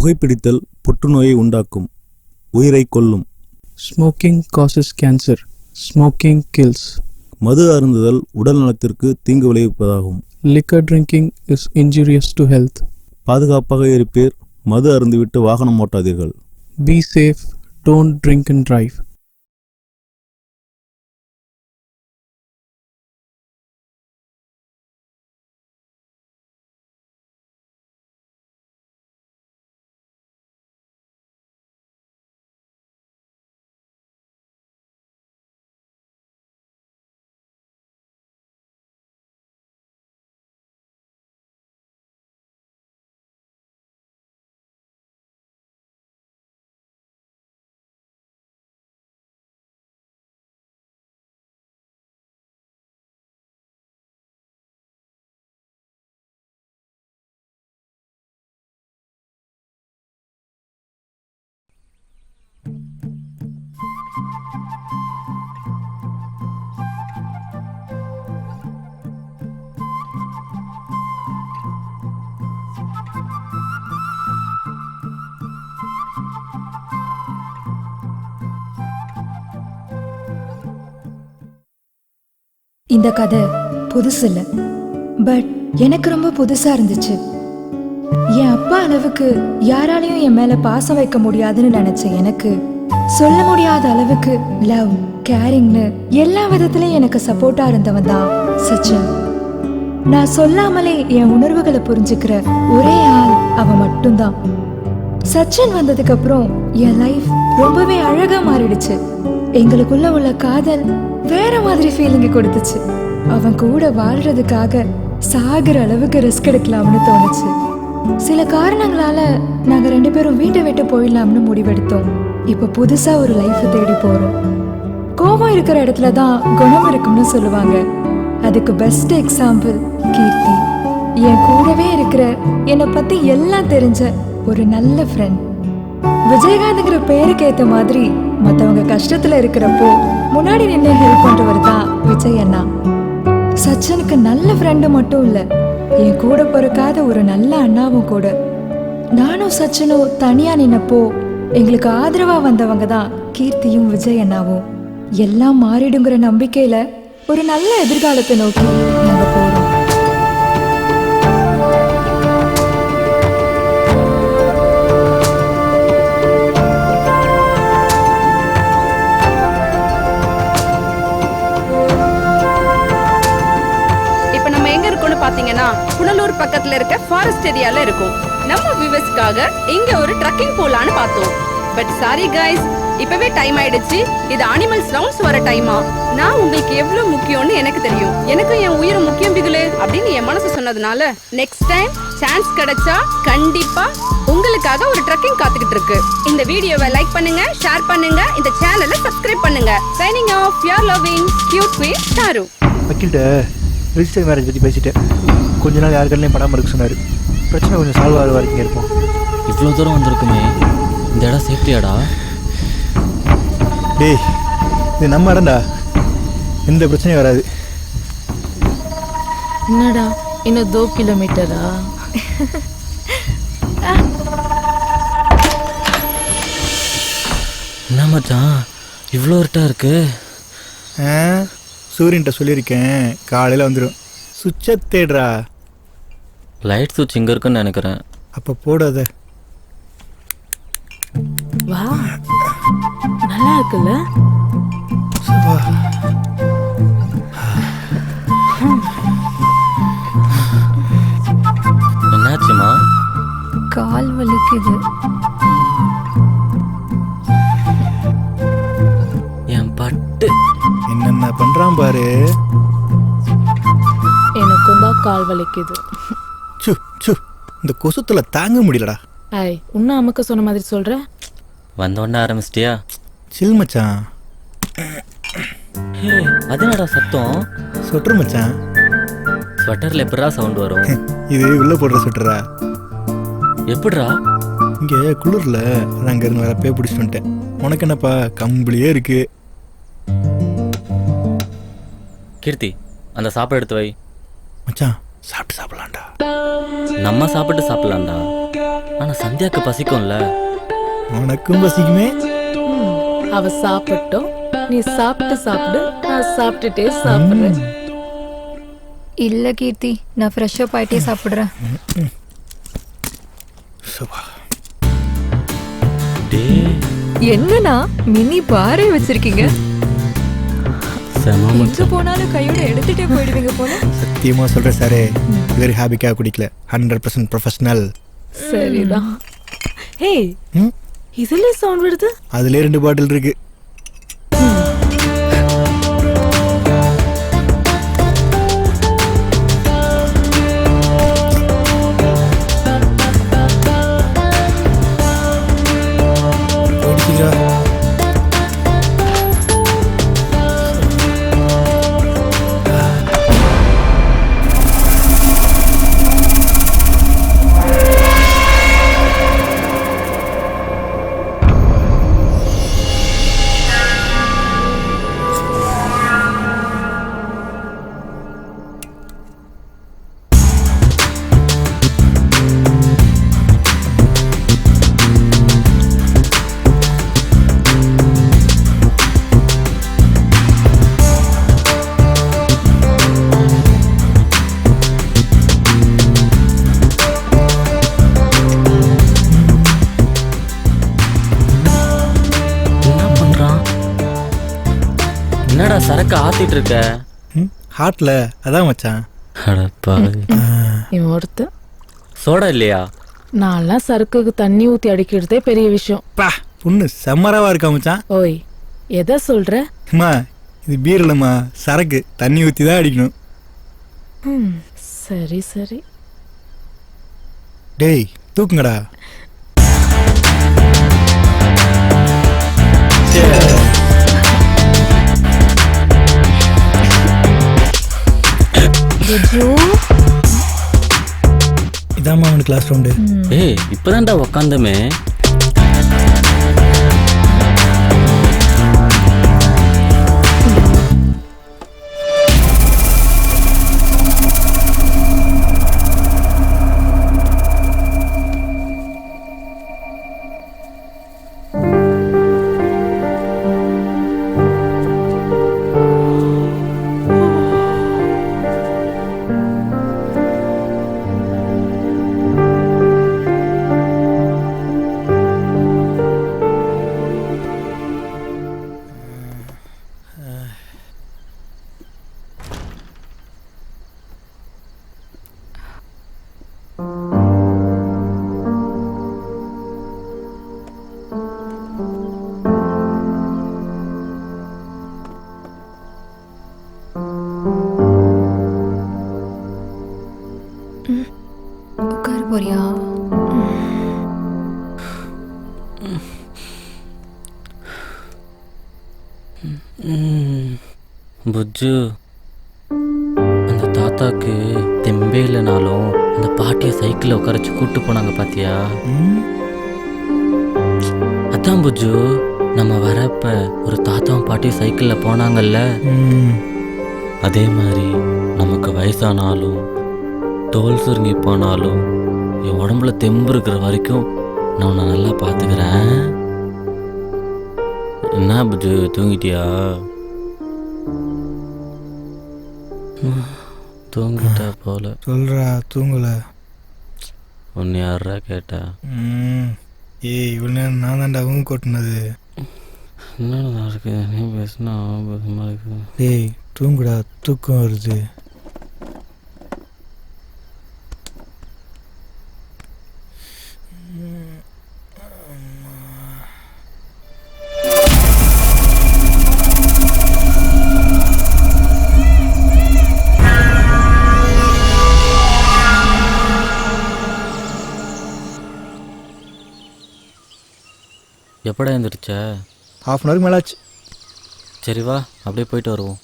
புகைப்பிடித்தல் புற்றுநோயை உண்டாக்கும், உயிரை கொல்லும். Smoking causes cancer. Smoking kills. மது அருந்துதல் உடல் நலத்திற்கு தீங்கு விளைவிப்பதாகும். Liquor drinking is injurious to health. பாதுகாப்பாக இருப்பீர், மது அருந்துவிட்டு வாகனம் ஓட்டாதீர்கள். Be safe, don't drink and drive. இந்த கதை புதுசு இல்லை, பட் எனக்கு ரொம்ப புதுசா இருந்துச்சு. என் அப்பா அளவுக்கு யாராலையும் என் மேல பாசம் வைக்க முடியாதுன்னு நினைச்ச எனக்கு சொல்ல முடியாத அளவுக்கு லவ், கேரிங்னு எல்லா விதத்திலையும் எனக்கு சப்போர்ட்டா இருந்தவன் தான் சச்சின். நான் சொல்லாமலே என் உணர்வுகளை புரிஞ்சுக்கிற ஒரே ஆள் அவன் மட்டும்தான். சச்சின் வந்ததுக்கு அப்புறம் என் லைஃப் ரொம்பவே அழகா மாறிடுச்சு. எங்களுக்குள்ள உள்ள காதல் வேற மாதிரி ஃபீலிங் கொடுத்துச்சு. அவன் கூட வாழ்றதுக்காக சாகிற அளவுக்கு ரிஸ்க் எடுக்கலாம்னு தோணுச்சு. சில காரணங்களால நாங்க 2 பேரும் வீட்டை விட்டு போயிடலாம்னு முடிவெடுத்தோம். இப்ப புதுசா ஒரு லைஃப் தேடி போறோம். கோபம் இருக்கிற இடத்துல தான் குணம் இருக்கும்னு சொல்லுவாங்க. அதுக்கு பெஸ்ட் எக்ஸாம்பிள் கீர்த்தி. என் கூடவே இருக்கிற என்னை பத்தி எல்லாம் தெரிஞ்ச ஒரு நல்ல ஃப்ரெண்ட். விஜயகாந்த்ங்கிற பேருக்கு ஏத்த மாதிரி மத்தவங்க கஷ்டத்துல இருக்கிறப்போ முன்னாடி நின்று ஹெல்ப் பண்றவர் தான் விஜய் அண்ணா. சச்சினுக்கு நல்ல ஃப்ரெண்டு மட்டும் இல்ல, என் கூட பிறக்காத ஒரு நல்ல அண்ணாவும் கூட. நானும் சச்சினும் தனியா நின்னப்போ எங்களுக்கு ஆதரவா வந்தவங்க தான் கீர்த்தியும் விஜய் அண்ணாவும். எல்லாம் மாறிடுங்கிற நம்பிக்கையில ஒரு நல்ல எதிர்காலத்தை நோக்கி நாங்க போறோம். பாத்தீங்கன்னா புனலூர் பக்கத்துல இருக்க ஃபாரஸ்ட் ஏரியால இருக்கும். நம்ம வியூவர்ஸ்க்காக இங்க ஒரு ட்ரக்கிங் போலான்னு பார்த்தோம். பட் சாரி கைஸ், இப்பவே டைம் ஆயிடுச்சு. இது அனிமல்ஸ் ரவுண்ட்ஸ் வர டைமா. நான் உங்களுக்கு எவ்வளவு முக்கியம்னு எனக்கு தெரியும். எனக்கு என் உயிர் முக்கியம் பிகுலே அப்படின்னு என் மனசு சொன்னதுனால நெக்ஸ்ட் டைம் சான்ஸ் கிடைச்சா கண்டிப்பா உங்களுக்காக ஒரு ட்ரக்கிங் காத்துக்கிட்டு இருக்கு. இந்த வீடியோவை லைக் பண்ணுங்க, ஷேர் பண்ணுங்க, இந்த சேனலை சப்ஸ்கிரைப் பண்ணுங்க. Signing off, you are loving cute queen Charu. வக்கீல்கிட்ட ரிஜிஸ்டர் மேரேஜ் பற்றி பேசிட்டேன். கொஞ்ச நாள் யாருக்கெல்லாம் படாமல் இருக்க சொன்னார். பிரச்சனை கொஞ்சம் சால்வ் ஆகிற வரைக்கும் இருப்போம். இவ்வளோ தூரம் வந்திருக்குமே, இந்த இடம் சேஃப்டியாடா? டேய், இது நம்ம இடம்டா, எந்த பிரச்சனையும் வராது. என்னடா இன்னும் 2 கிலோமீட்டரா? என்ன மச்சான் இவ்வளோ இருட்டா இருக்கு? சூரியன்ட்ட சொல்லியிருக்கேன், காலையில் வந்துடும். சுவிட்சை தேடுறா. லைட் சுவிட்ச் இங்கே இருக்குன்னு நினைக்கிறேன். அப்போ போடாத. வா, நல்லா இருக்குல்ல? என்னாச்சுமா? கால் வலிக்குது. என் பட்டு என்னென்ன பண்ணுறான் பாரு. எனக்கும் தான் கால் வலிக்குது. சு சு, இந்த கொசுத்துல தாங்க முடியலடா. ஐய், இன்னும் அமுக்க சொன்ன மாதிரி சொல்ற. வந்தோடனே ஆரம்பிச்சிட்டியா? சில் மச்சான். அது என்னடா சத்தம்? சொட்டுரு மச்சான். ஸ்வெட்டரில் எப்படா சவுண்ட் வரும்? இது உள்ள போடுற சொட்டுறா. எப்படிரா? இங்கே குளிரில் அங்கேருந்து வரப்பே பிடிச்சிட்டு வந்துட்டேன். உனக்கு என்னப்பா கம்பளியே இருக்கு. கீர்த்தி, அந்த சாப்பாடு எடுத்து வை. மச்சான் சாப்பிட்டு சாப்பிடலாம்டா. நம்ம சாப்பிட்டு சாப்பிடலாம்டா. ஆனால் சந்தியாவுக்கு பசிக்கும்ல. உனக்கும் பசிக்குமே. அவ சாப்பிட்டோம், நீ சாப்பிட்டு சாப்பிடு, நான் சாப்பிட்டுட்டே சாப்பிடுறேன். இல்ல கீர்த்தி, நான் ஃப்ரெஷ் அப் ஆயிட்டே சாப்பிடுறேன். என்னன்னா மினி பாரே வச்சிருக்கீங்க. எங்க போனாலும் கையோட எடுத்துட்டே போயிடுவீங்க போல. சத்தியமா சொல்றேன் சாரே, இவர் ஹாபிக்காக குடிக்கல, 100% ப்ரொஃபஷனல். சரிதான். ஹே, இதுல சவுண்ட் வருது. அதுல 2 பாட்டில் இருக்கு. என்னடா சரக்கு ஆத்திட்டு இருக்க? ஹாட்ல அதான் மச்சான். இவன் ஒருத்த சோடா இல்லையா? நான்லாம் சரக்குக்கு தண்ணி ஊத்தி அடிக்கிறதே பெரிய விஷயம். பா, பொண்ணு செம்மராவா இருக்கா மச்சான். ஓய், எதை சொல்ற? அம்மா, இது பீர் இல்லம்மா, சரக்கு. தண்ணி ஊற்றி தான் அடிக்கணும். சரி சரி. டேய் தூக்குங்கடா. இதாம்மா அவனுக்கு கிளாஸ் ரவுண்டு. ஏய், இப்பதான்டா உக்காந்தமே. உட்கார போறியா? புஜ்ஜு, அந்த தாத்தாக்கு தெம்பே இல்லைனாலும் அந்த பாட்டியை சைக்கிளில் உட்காரச்சு கூப்பிட்டு போனாங்க பாத்தியா? அதான் புஜ்ஜு, நம்ம வரப்ப ஒரு தாத்தாவும் பாட்டியும் சைக்கிளில் போனாங்கல்ல, அதே மாதிரி நமக்கு வயசானாலும் தோல் சுருங்கி போனாலும் என் உடம்புல தெம்பு இருக்கிற வரைக்கும் நான் உன்னை நல்லா பார்த்துக்கிறேன். என்ன புஜ்ஜு, தூங்கிட்டியா? தூங்கிட்டா போல. சொல்றா, தூங்கல. உன்னை யாரா கேட்டா? ஏய், இவ்வளோ நேரம் நான் தான்டா அவங்க கொட்டினது. என்னடா இருக்கு, நீ பேசினா ஆபகமாக இருக்குது. ஏய் தூங்குடா, தூக்கம் வருது. எப்படா எழுந்திரிச்ச? ½ அன் ஹவர் மேலே ஆச்சு. சரி வா, அப்படியே போயிட்டு வருவோம்.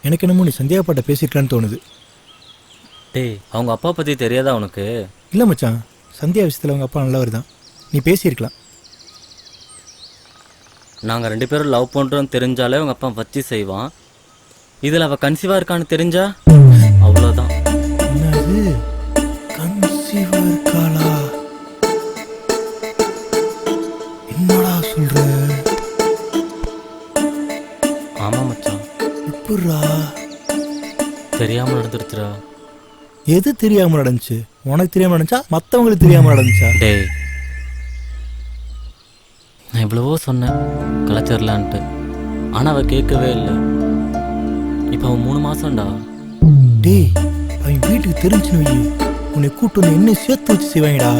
எனக்கு என்னமோ நீ சந்தியா பாட்ட பேசியிருக்கலான்னு தோணுது. டேய், அவங்க அப்பா பற்றி தெரியாதா உனக்கு? இல்லை மச்சான், சந்தியா விஷயத்தில் அவங்க அப்பா நல்லவர் தான். நீ பேசியிருக்கலாம். நாங்கள் 2 பேரும் லவ் பண்ணுறோன்னு தெரிஞ்சாலே அவங்க அப்பா வச்சு செய்வான். இதில் அவள் கன்சீவாக இருக்கான்னு தெரிஞ்சா அவ்வளோதான். என்னது கன்சீவா இருக்காளா? என்னடா சொல்ற? ஆமாம் மச்சான், எப்படா? தெரியாமல் நடந்துருச்சுடா. எது தெரியாம நடந்துச்சு? உனக்கு தெரியாம நடந்துச்சா மற்றவங்களுக்கு தெரியாம நடந்துச்சா? டேய், நான் எவ்வளவோ சொன்னேன் கலாச்சாரலான்ட்டு, ஆனால் அவள் கேட்கவே இல்லை. இப்போ அவன் 3 மாதம்டா. டேய், அவன் வீட்டுக்கு தெரிஞ்சுன்னு வை, உன்னை கூட்டு வந்து என்ன சேர்த்து வச்சு செய்வாங்கடா.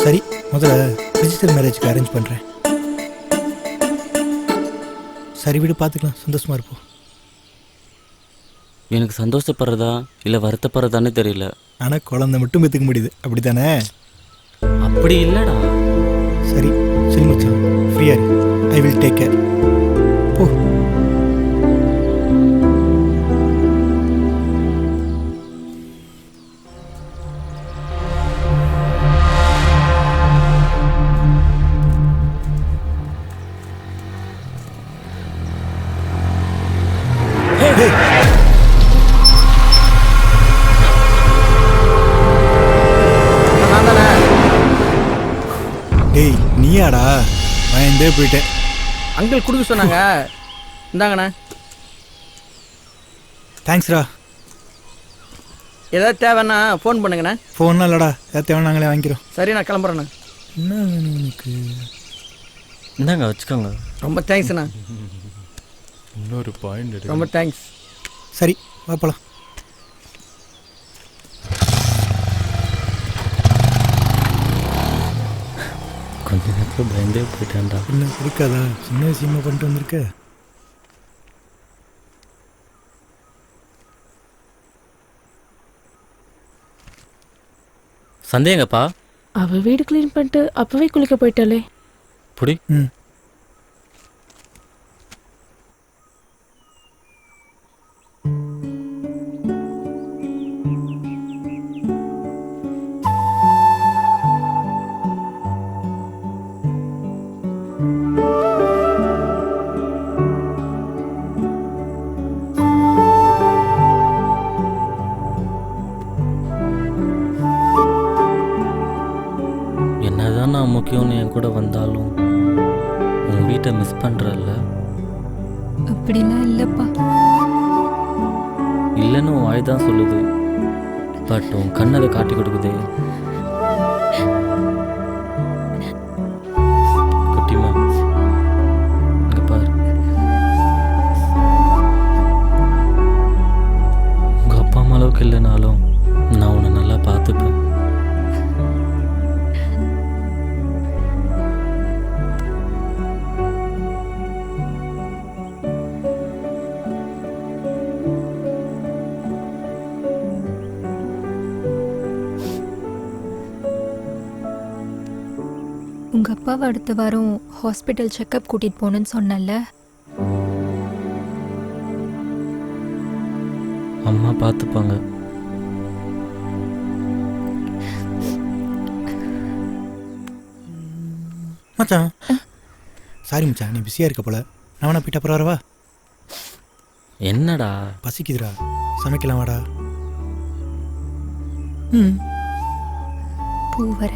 சரி, முதல்ல ரிஜிஸ்டர் மேரேஜ்க்கு அரேஞ்ச் பண்ணுறேன். சரி வீடு பார்த்துக்கலாம், சந்தோஷமா இருப்போம். எனக்கு சந்தோஷப்படுறதா இல்லை வருத்தப்படுறதானே தெரியல. ஆனால் குழந்தை மட்டும் பெற்றுக்க முடியுது, அப்படி தானே? அப்படி இல்லைடா. சரி சரி மச்சான், ஃப்ரீயா இரு, ஐ வில் டேக் கேர். போ. டேய் நீயாடா? பயந்தே போயிட்டேன். அங்கிள் கொடுக்க சொன்னாங்க, இந்தாங்கண்ணா. தேங்க்ஸ்டா. ஏதாவது தேவைன்னா ஃபோன் பண்ணுங்கண்ணா. ஃபோன்லாம் இல்லைடா, ஏதாவது தேவை நாங்களே வாங்கிக்கிறோம். சரி, நான் கிளம்புறேண்ணா. என்ன வேணும் உனக்கு? இந்தாங்க வச்சுக்கோங்க. ரொம்ப தேங்க்ஸ்ண்ணா. இன்னொரு பாயிண்ட். ரொம்ப தேங்க்ஸ். சரி வா போலாம். கொஞ்ச நேரத்தில் பயந்தே போயிட்டேன்டா. என்ன இருக்காதா? சின்ன விஷயமா பண்ணிட்டு வந்திருக்க. சந்தேகப்பா? அவ வீடு கிளீன் பண்ணிட்டு அப்பவே குளிக்க போயிட்டாளே. புடி. ம். என்னதான் நான் முக்கியம்னு என் கூட வந்தாலும் உன் வீட்டை மிஸ் பண்ணுறல்ல? அப்படிலாம் இல்லைப்பா. இல்லைன்னு உன் வாய் தான் சொல்லுது, பட் உன் கண்ணதை காட்டி கொடுக்குதே. குட்டிமா, இங்கே பாரு. உங்கள் அப்பா அம்மா அளவுக்கு இல்லைனாலும் நான் உன்னை நல்லா பார்த்துப்பேன். உங்கள் அப்பாவை அடுத்த வாரம் ஹாஸ்பிட்டல் செக்கப் கூட்டிகிட்டு போகணுன்னு சொன்னல. அம்மா பார்த்துப்பாங்க. மச்சான் சாரி மச்சான், நீ பிஸியாக இருக்க போல. நான் வேணா போயிட்டு அப்புறம் வரவா? என்னடா? பசிக்குதுடா, சமைக்கலாம் வாடா. பூ வர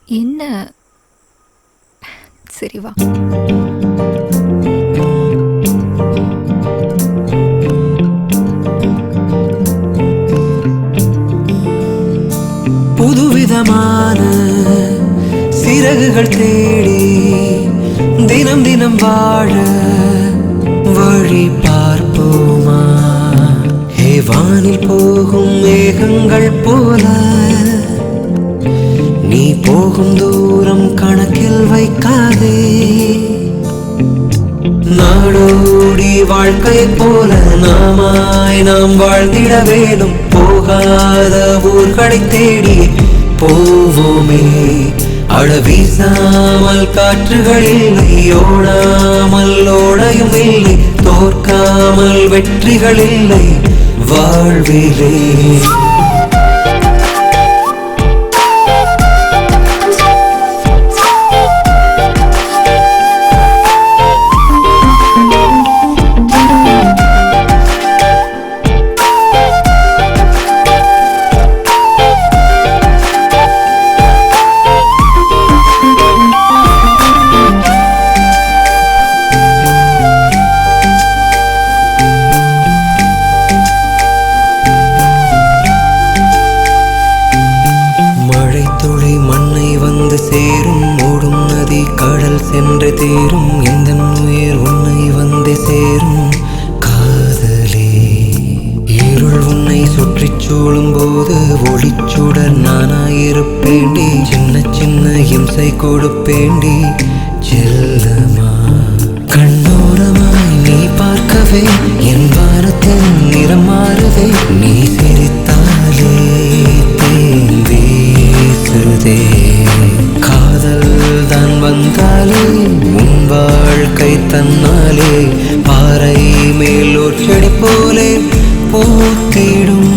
என்ன? சரி வா. புதுவிதமான சிறகுகள் தேடி தினம் தினம் வாழ வழி பார்ப்போமா? வானில் போகும் மேகங்கள் போல நீ போகும் தூரம் கணக்கில் வைக்காதே. நாடோடி வாழ்க்கை போல நாமாய் நாம் வாழ்ந்திட வேணும். போகாத ஊர்களை தேடி போவோமே. அட வீசாமல் காற்றுகள் இல்லை, ஓடாமல் ஓடையும் இல்லை, தோற்காமல் வெற்றிகள் இல்லை வாழ்விலே. சேரும் எந்த உயிர் உன்னை வந்தே சேரும் காதலே. இருள் உன்னை சுற்றி சூழும் போது ஒளிச்சுடர் நானாயிருப்பேண்டி. சின்ன சின்ன இம்சை கொடுப்பேண்டி செல்லமா. கண்ணோரமாய் நீ பார்க்கவே என் வானத்தின் நிறம் மாறுதே. நீ சிரித்தாலே தேன் வீசுதே. காதல் தான் வந்தாலே உன் வாழ்க்கை தன்னாலே பாறை மேல் ஒரு செடி போலே பூத்திடும்.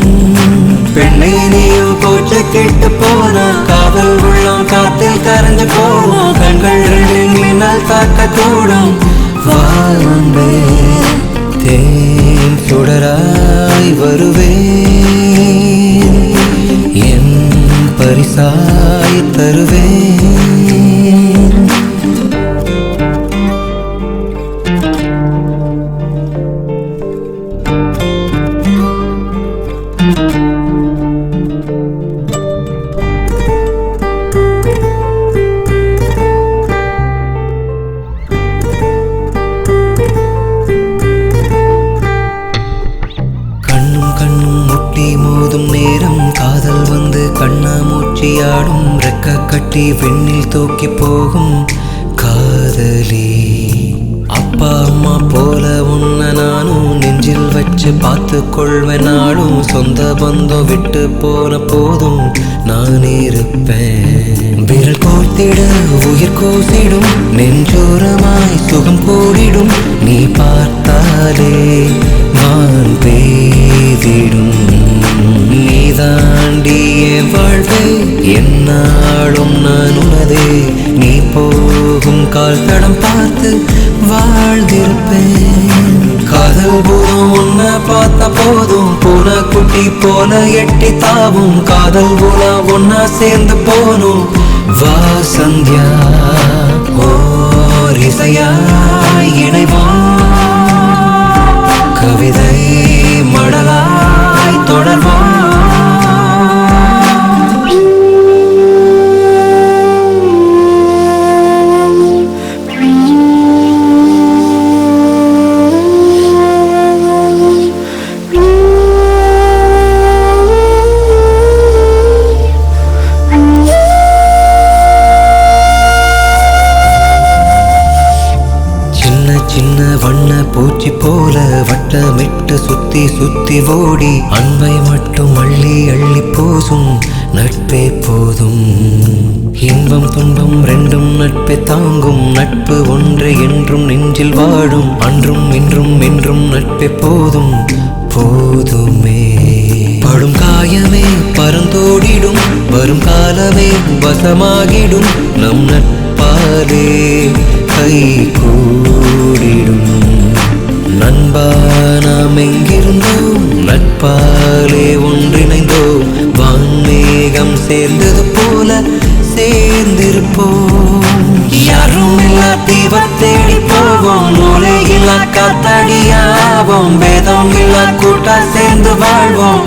பெண்ணை நீயும் கோச்ச கெட்டு போனா காதல் உள்ளம் காத்தில் கரைஞ்சு போவோம். கண்கள் ரெண்டில் மின்னல் தாக்க கூடும். வாழ்வே தேன் சுடராய் வருவேன். என் பரிசாய் தருவேன். கண்ணாமூச்சியாடும் ரெக்க கட்டி வெண்ணில் தூக்கி போகும் காதலி. அப்பா அம்மா போல உன்னை நானும் நெஞ்சில் வச்சு பார்த்து கொள்வேன் நாளும். சொந்த பந்தம் விட்டு போன போதும் நான் இருப்பேன். விரல் கோர்த்திட உயிர் கூசிடும் நெஞ்சோரமாய் சுகம் கூடிடும். நீ பார்த்தாலே வான் பெய்திடும். நீ தாண்டிய வாழ்வே என்னாலும் நான் உனதே. நீ போகும் கால் தடம் பார்த்து வாழ்ந்திருப்பேன். காதல் பூதம் உன்னை பார்த்த போதும் பூனை குட்டி போல எட்டி தாவும். காதல் பூலா ஒன்னா சேர்ந்து போனும். வா சந்தியா ஓர் இசையாய் இணைவான். கவிதை மடலாய் தொடர்வான். சின்ன வண்ண பூச்சி போல வட்டமிட்டு சுத்தி சுத்தி ஓடி அன்பை மட்டும் அள்ளி அள்ளி போதும். நட்பே போதும். இன்பம் துன்பம் ரெண்டும் நட்பே தாங்கும். நட்பு ஒன்று என்றும் நெஞ்சில் வாடும். அன்றும் இன்றும் என்றும் நட்பே போதும் போதுமே. படும் காயமே பறந்தோடிடும். வரும் காலமே வசமாகிடும். நம் நட்பாலே கை கூடிடும். நண்பா நாம் எங்கிருந்தோம் நட்பாலே ஒன்றிணைந்தோம். வான்மேகம் சேர்ந்தது போல சேர்ந்திருப்போம். யாரும் இல்லா தீப தேடி போவோம். மூளை இல்லா காத்தாடியாவோம். வேதம் இல்லா கூட்டா சேர்ந்து வாழ்வோம்.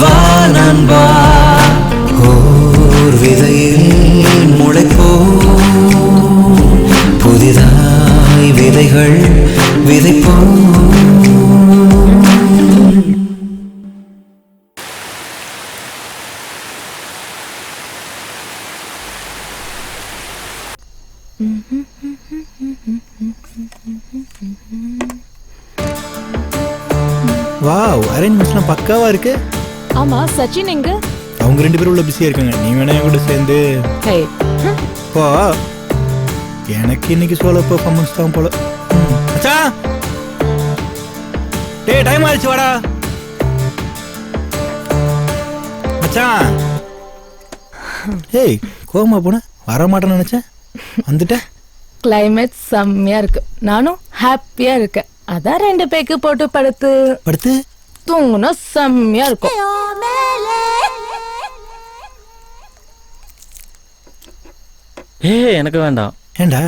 வா நண்பா ஓர் விதையில் முளைப்போம். புதிதாய் விதைகள் விதைப்போம். வாவ், அரேஞ்ச்மெண்ட்ஸ்லாம் பக்காவா இருக்கு. ஆமா சச்சின் எங்க? அவங்க ரெண்டு பேரும் உள்ள பிஸியா இருக்காங்க. நீ வேணா என் கூட சேர்ந்து போ. எனக்கு இன்னைக்கு சோலோ பெர்ஃபார்மன்ஸ் தான் போல. மச்சான் டேய் டைம் ஆயிடுச்சு வாடா மச்சான். ஏய் கோவமா போன வர மாட்டேன்னு நினைச்சேன் வந்துட்டேன். கிளைமேட் செம்மையா இருக்கு. நானும் ஹாப்பியா இருக்கேன். அதான் 2 பேக்கு போட்டு படுத்து படுத்து தூங்குனா செம்மையா இருக்கும். எனக்கு வேண்டாம். ஏண்டா?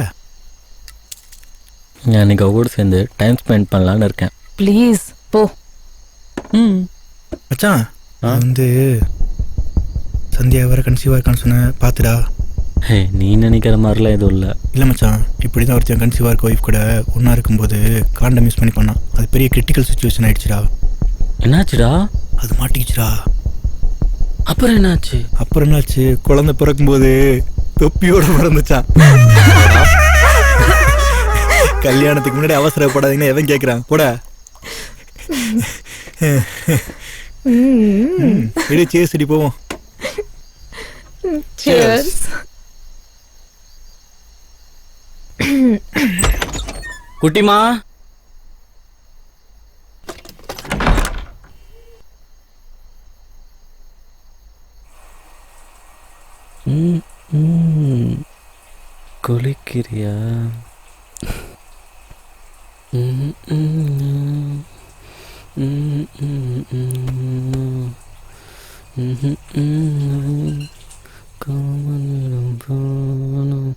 நான் இன்னைக்கு அவ கூட சேர்ந்து டைம் ஸ்பெண்ட் பண்ணலான்னு இருக்கேன். ப்ளீஸ் போ. மச்சான் வந்து சந்தியா வர கன்சீவா இருக்கான்னு சொன்ன பாத்துடா. ஹே நீ நினைக்கிற மாதிரிலாம் எதுவும் இல்லை. இல்லை மச்சான், இப்படி தான் ஒருத்தன் கன்சீவாக இருக்க ஒய்ஃப் கூட ஒன்றா இருக்கும்போது காண்டம் யூஸ் பண்ணி பண்ணான். அது பெரிய கிரிட்டிக்கல் சுச்சுவேஷன் ஆயிடுச்சுடா. என்னாச்சுடா? அது மாட்டிக்கிச்சுடா. அப்புறம் என்னாச்சு? அப்புறம் என்னாச்சு, குழந்தை பிறக்கும்போது தொப்பியோட பிறந்துச்சான். கல்யாணத்துக்கு முன்னாடி அவசரப்படாதீங்கன்னா எவன் கேட்குறான்? போட இடி சேசடி போவோம். Cheers. குட்டிமா, குளிக்கிறியா? காமனிடம் போனோம்.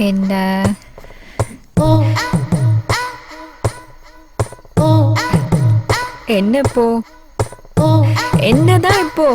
என்ன என்ன இப்போ என்னதான் இப்போ?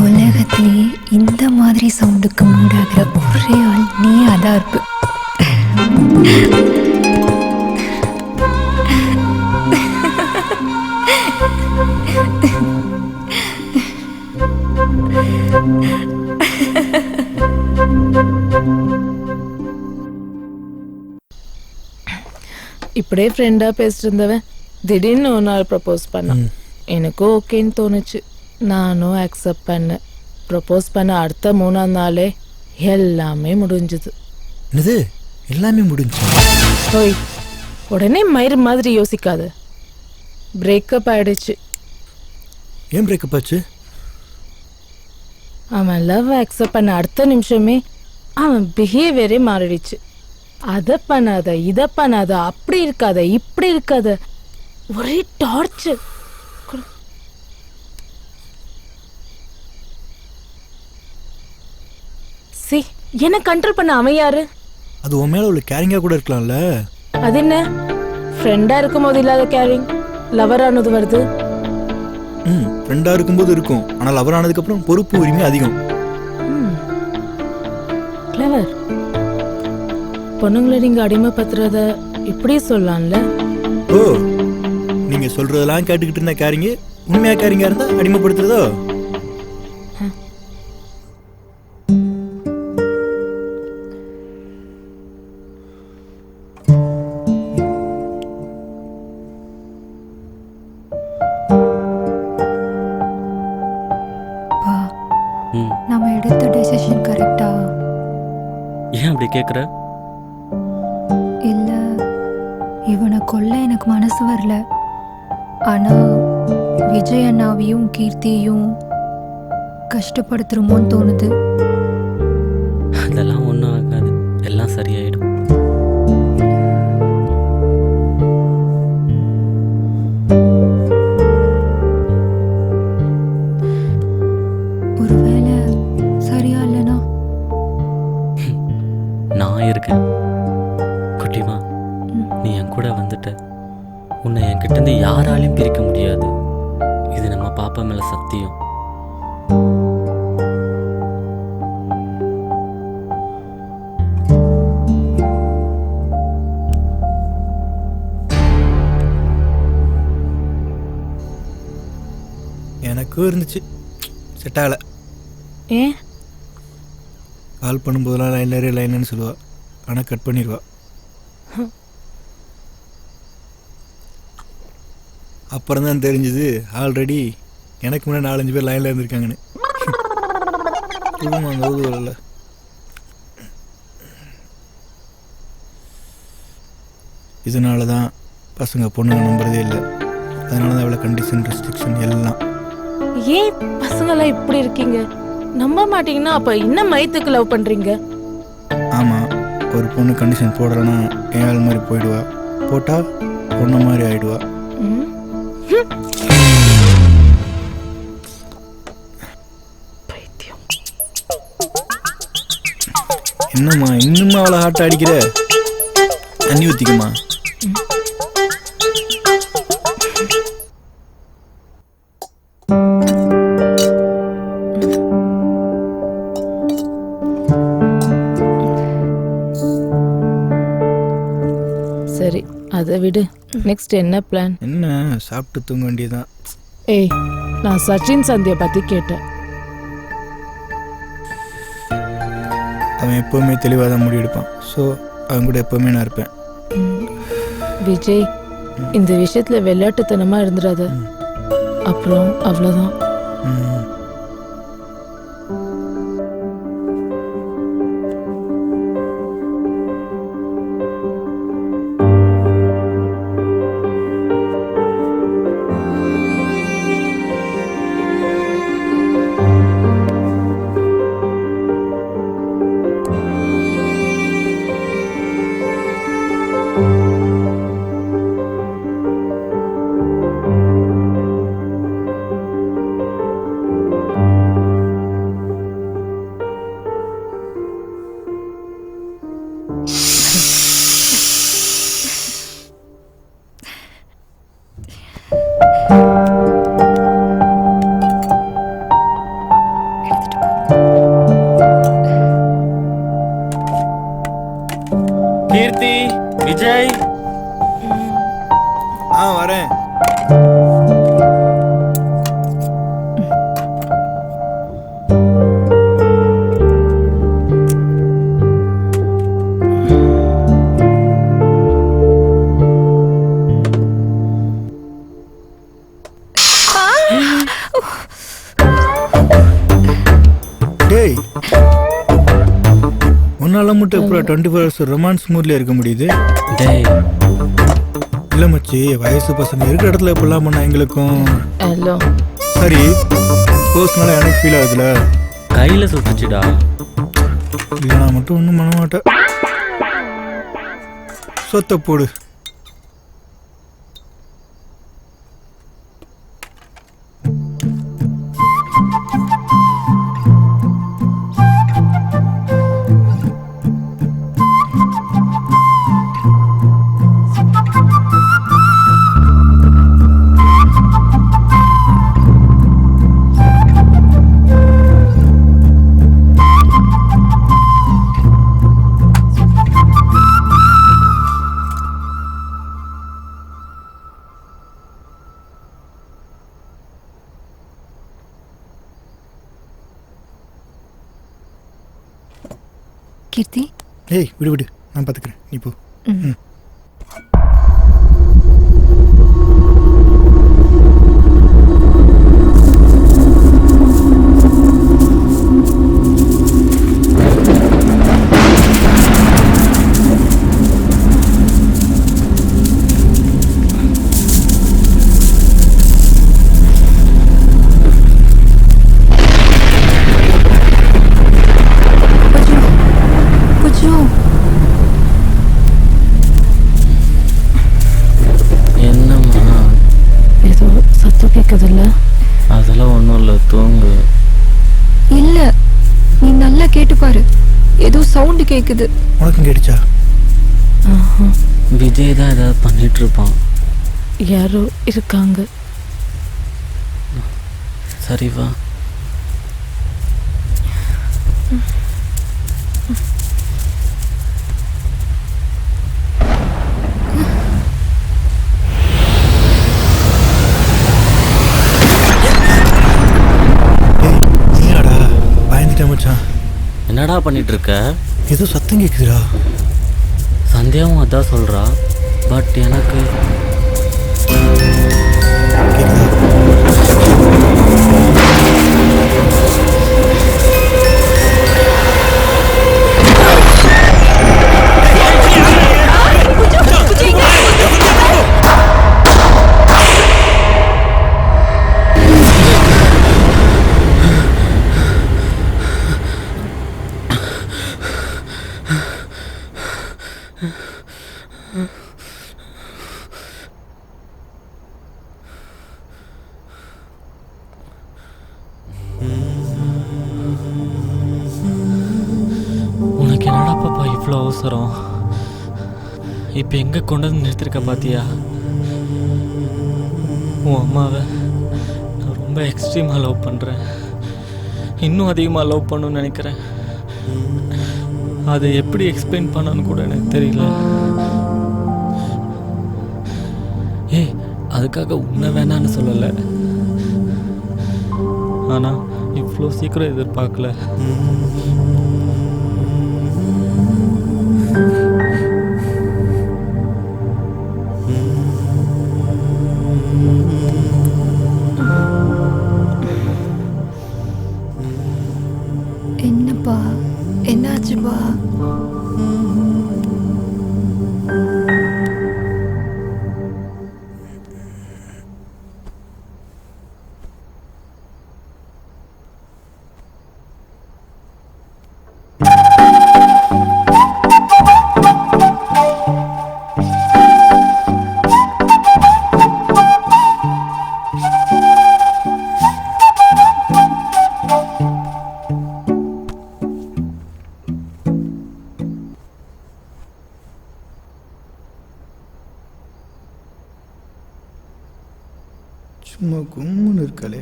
உலகத்திலேயே இந்த மாதிரி சவுண்டுக்கு மூடாகிற ஒரே ஆள் நீ அதான் இருப்பு. இப்படியே ஃப்ரெண்டா பேசிட்டு இருந்தவன் திடீர்னு ஒரு நாள் ப்ரப்போஸ் பண்ணான். எனக்கும் ஓகேன்னு தோணுச்சு. நானும் அக்செப்ட் பண்ணேன். ப்ரப்போஸ் பண்ண அடுத்த 3ஆம் நாளே எல்லாமே முடிஞ்சுது. என்னது எல்லாமே முடிஞ்சு? ஓய், உடனே மயிறு மாதிரி யோசிக்காத. பிரேக்கப் ஆயிடுச்சு. ஏன் பிரேக்கப் ஆச்சு? அவன் லவ் அக்செப்ட் பண்ண அடுத்த நிமிஷமே அவன் பிஹேவியரே மாறிடுச்சு. அதை பண்ணாத, இதை பண்ணாத, அப்படி இருக்காத, இப்படி இருக்காத, ஒரே டார்ச்சர். சி, என்ன கண்ட்ரோல் பண்ண அவன் யாரு? அது உன் மேல உள்ள கேரிங்கா கூட இருக்கலாம்ல. அது என்ன, ஃப்ரெண்டா இருக்கும் போது இல்லாத கேரிங் லவர் ஆனது வருது. ஃப்ரெண்டா இருக்கும்போது இருக்கும், ஆனால் லவர் ஆனதுக்கு அப்புறம் பொறுப்பு உரிமை அதிகம். கிளவர். பொண்ணுங்களை நீங்க அடிமைப்படுத்துறத இப்படி சொல்லலாம்ல. ஓ, நீங்க சொல்றதெல்லாம் கேட்டுக்கிட்டு இருந்த கேரிங்க உண்மையா கேரிங்கா இருந்தா அடிமைப்படுத்துறதோ? நம்ம எடுத்த டெசிஷன் கரெக்டா? ஏன் அப்படி கேட்குற? இல்ல, இவனை கொல்ல எனக்கு மனசு வரல. ஆனா விஜய் அண்ணாவையும் கீர்த்தியையும் கஷ்டப்படுத்துறோமோன்னு தோணுது. அதெல்லாம் ஒன்றும் ஆகாது, எல்லாம் சரியாயிடும். ஒருவேளை சரியா இல்லைனா? நான் இருக்கேன் குட்டிமா. நீ என் கூட வந்துட்ட. உன்னை என்கிட்ட இருந்து யாராலையும் பிரிக்க முடியாது. இது நம்ம பாப்பா மேல சத்தியம். எதுக்கோ இருந்துச்சு, செட் ஆகலை. ஏன்? கால் பண்ணும்போதெல்லாம் லைன்னு சொல்லுவா, ஆனால் கட் பண்ணிடுவா. அப்புறம் தான் தெரிஞ்சுது ஆல்ரெடி எனக்கு முன்னாடி 4-5 பேர் லைனில் இருந்திருக்காங்கன்னு. அந்த ஊதுவல இதனால தான் பசங்க பொண்ணுங்க நம்புறதே இல்லை. அதனால தான் அவ்வளோ கண்டிஷன் ரெஸ்ட்ரிக்ஷன் எல்லாம். ஏன் பசங்களாம் இப்படி இருக்கீங்க? நம்ப மாட்டீங்கன்னா அப்ப இன்னும் மைத்துக்கு லவ் பண்றீங்க? ஆமாம், ஒரு பொண்ணு கண்டிஷன் போடுறேன்னா என் ஆள் மாதிரி போயிடுவா, போட்டால் பொண்ணு மாதிரி ஆயிடுவா. என்னம்மா இன்னுமா அவளை ஹார்ட் அடிக்கிற? தண்ணி ஊற்றிக்குமா? சரி, அதை விடு. நெக்ஸ்ட் என்ன பிளான்? என்ன, சாப்பிட்டு தூங்க வேண்டியதான். ஏய், நான் சச்சின் சந்தியை பத்தி கேட்டேன். அவன் எப்போவுமே தெளிவாக தான் முடிவெடுப்பான். ஸோ அவன் கூட எப்போவுமே நான் இருப்பேன். விஜய், இந்த விஷயத்துல விளையாட்டுத்தனமா இருந்துடாத, அப்புறம் அவ்வளோதான். கீர்த்தி, விஜய். வரேன். டேய், உன்னால மட்டும் இப்போ 24 hours ரொமான்ஸ் மூட்ல இருக்க முடியுது? டேய், இல்லை மச்சி, வயசு பசங்க இருக்கிற இடத்துல இப்பெல்லாம் பண்ண எங்களுக்கும் ஹலோ. சரி, பர்சனலாக எனக்கு ஃபீல் ஆகுதுல. கையில் சுத்துச்சுடா. இல்லை, நான் மட்டும் ஒன்றும் பண்ண மாட்டேன். சொத்தை போடு. கீர்த்தி, ஏய், விடு விடு, நான் பார்த்துக்கிறேன், நீ போ. அதெல்லாம் ஒன்றும் இல்லை, தூங்கு. இல்ல, நீ நல்லா கேட்டு பாரு, ஏதோ சவுண்டு கேக்குது. உனக்கும் கேட்டுச்சா? விஜய் தான் ஏதாவது பண்ணிட்டு இருப்பான். யாரோ இருக்காங்க. சரி வா. என்னடா பண்ணிட்டு இருக்க? ஏதோ சத்தம் கேட்குதுடா. சந்தியாவும் அதான் சொல்கிறா. பட் எனக்கு உனக்கு என்னடா பாப்பா இவ்வளோ அவசரம்? இப்போ எங்கே கொண்டு வந்து நிறுத்திருக்க பாத்தியா? உன் அம்மாவை நான் ரொம்ப எக்ஸ்ட்ரீமாக லவ் பண்ணுறேன். இன்னும் அதிகமாக லவ் பண்ணணும்னு நினைக்கிறேன். அதை எப்படி எக்ஸ்பிளைன் பண்ணணும்னு கூட எனக்கு தெரியல. ஏய், அதுக்காக உன்னை வேணான்னு சொல்லலை. ஆனால் இவ்வளோ சீக்கிரம் எதிர்பார்க்கல. என்னப்பா, என்னாச்சுப்பா? சும்மா கும்முன்னு இருக்காளே.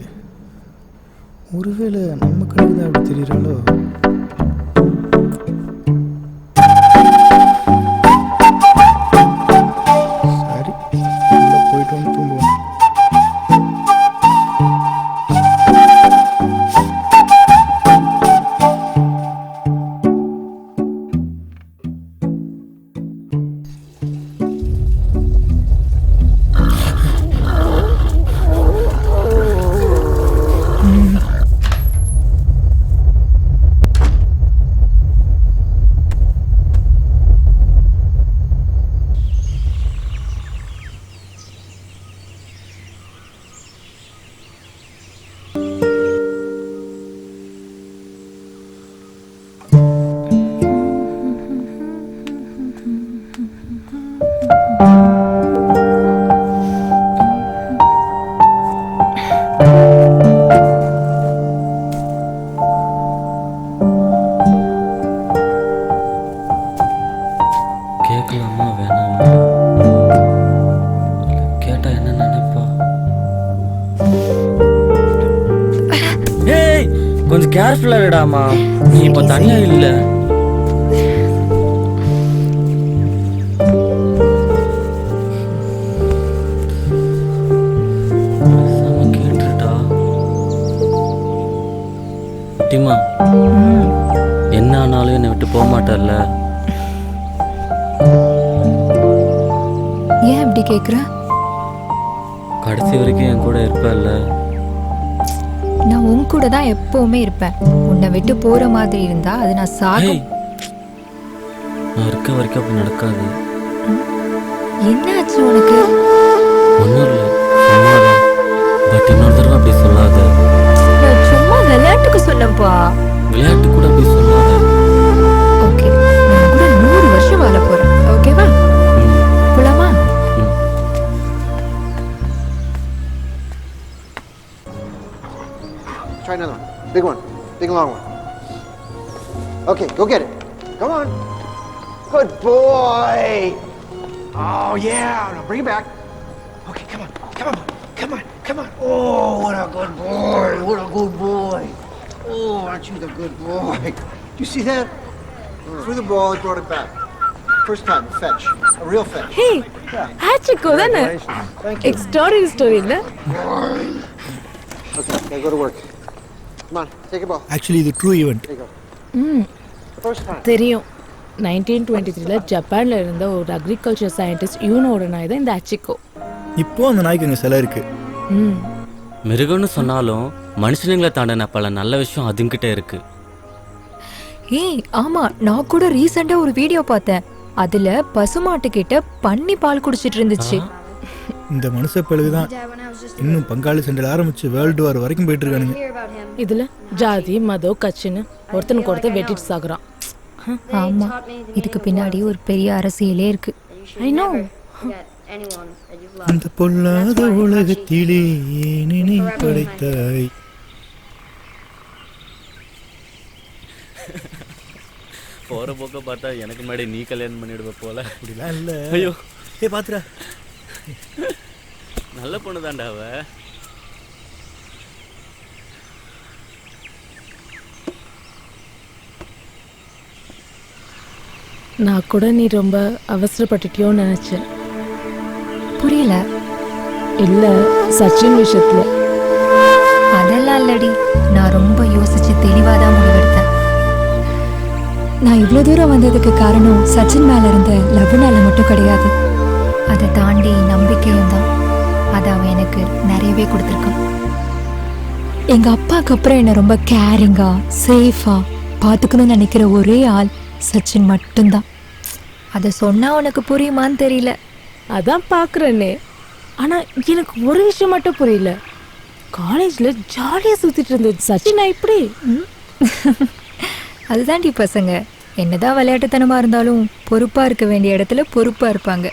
ஒருவேளை நம்ம கடைக்கு தான் அப்படி தெரியுறாளோ? சரி, உள்ள போயிட்டு வந்து தூங்குவோம். கேட்கலாமா வேணாமா? கேட்டா என்ன நினைப்பா? ஏய், கொஞ்சம் கேர்ஃபுல்லா இருடாமா. நீ இப்போ தனியா இல்ல. கேட்டுட்டா டிமா, என்ன ஆனாலும் என்னை விட்டு போக மாட்டல்ல? ஏன் இப்படி கேக்குற? கடைசி வரைக்கும் என் கூட இருப்பல்ல? நான் உன் கூட தான் எப்பவுமே இருப்பேன். உன்னை விட்டு போற மாதிரி இருந்தா அது நான் சாகும். நான் இருக்க வரைக்கும் அப்படி நடக்காது. என்னாச்சு உனக்கு? ஒன்றும் இல்லை, சொன்னாதான். பட் இன்னொரு தடவை அப்படி சொல்லாத. நான் சும்மா விளையாட்டுக்கு சொன்னப்பா. விளையாட்டு கூட அப்படி சொல்லாத. ஓகே, நான் கூட 100 வருஷம் வாழ போறேன். ஓகேவா? போலாமா? Try another one. Big one. Big long one. Okay, go get it. Come on. Good boy. Oh, yeah. Now bring it back. Okay, come on. Come on. Come on. Come on. Oh, what a good boy. What a good boy. Oh, aren't you the good boy? Do you see that? Threw the ball, he brought it back. First time, fetch. A real fetch. Hey, Yeah. ஆச்சுக்கோ தானே? Thank you. Extraordinary story இல்ல? Okay, go to work. Come on, take a ball. Actually இது true event. There you go. first time. தெரியும். 1923 ஜப்பான்ல இருந்த ஒரு agriculture scientist யூனோட நாய் தான் இந்த அச்சிக்கோ. இப்போ அந்த நாய்க்கு அங்கே சிலை இருக்கு. மிருகம்னு சொன்னாலும் மனுஷனுங்களை தாண்டின பல நல்ல விஷயம் அதுங்கிட்ட இருக்கு. ஏய் ஆமா, நான் கூட ரீசெண்டா ஒரு வீடியோ பார்த்தேன். அதுல பசுமாட்டு கிட்ட பன்னி பால் குடிச்சிட்டு இருந்துச்சு. இந்த மனுஷ பிறகுதான் இன்னும் பங்காளி சண்டையில் ஆரம்பிச்சு வேர்ல்டு வார் வரைக்கும் போயிட்டு இருக்கானுங்க. இதுல ஜாதி மதம் கட்சின்னு ஒருத்தனுக்கு ஒருத்தர் வெட்டிட்டு சாகுறான். ஆமா, இதுக்கு பின்னாடி ஒரு பெரிய அரசியலே இருக்கு. I know. அந்த பொல்லாத உலகத்திலே நினை படைத்தாய். போற போக்க பார்த்தா எனக்கு முன்னாடி நீ கல்யாணம் பண்ணிடுவ போல. அப்படிலாம் இல்லை. ஐயோ ஏ பாத்துடா, நல்ல பொண்ணு தான்டா அவ. நான் கூட நீ ரொம்ப அவசரப்பட்டுட்டியோன்னு நினைச்சேன். புரியல. இல்ல சச்சின் விஷயத்துல. அதெல்லாம் இல்லடி, நான் ரொம்ப யோசிச்சு தெளிவாதான் முடிவெடுத்தேன். நான் இவ்வளோ தூரம் வந்ததுக்கு காரணம் சச்சின் மேல இருந்த லவ்னால மட்டும் கிடையாது. அதை தாண்டி நம்பிக்கையும் தான். அதை அவன் எனக்கு நிறையவே கொடுத்துருக்கான். எங்க அப்பாவுக்கு அப்புறம் என்னை ரொம்ப கேரிங்கா சேஃபா பார்த்துக்கணும்னு நினைக்கிற ஒரே ஆள் சச்சின் மட்டும்தான். அதை சொன்னா உனக்கு புரியுமான்னு தெரியல. அதான் பாக்குறேனே. ஆனா எனக்கு ஒரு விஷயம் மட்டும் புரியல. காலேஜ்ல ஜாலியா சுத்திட்டு இருந்தது சச்சின் இப்படி. அதுதான்டி பசங்க, என்னதான் விளையாட்டுத்தனமா இருந்தாலும் பொறுப்பா இருக்க வேண்டிய இடத்துல பொறுப்பா இருப்பாங்க.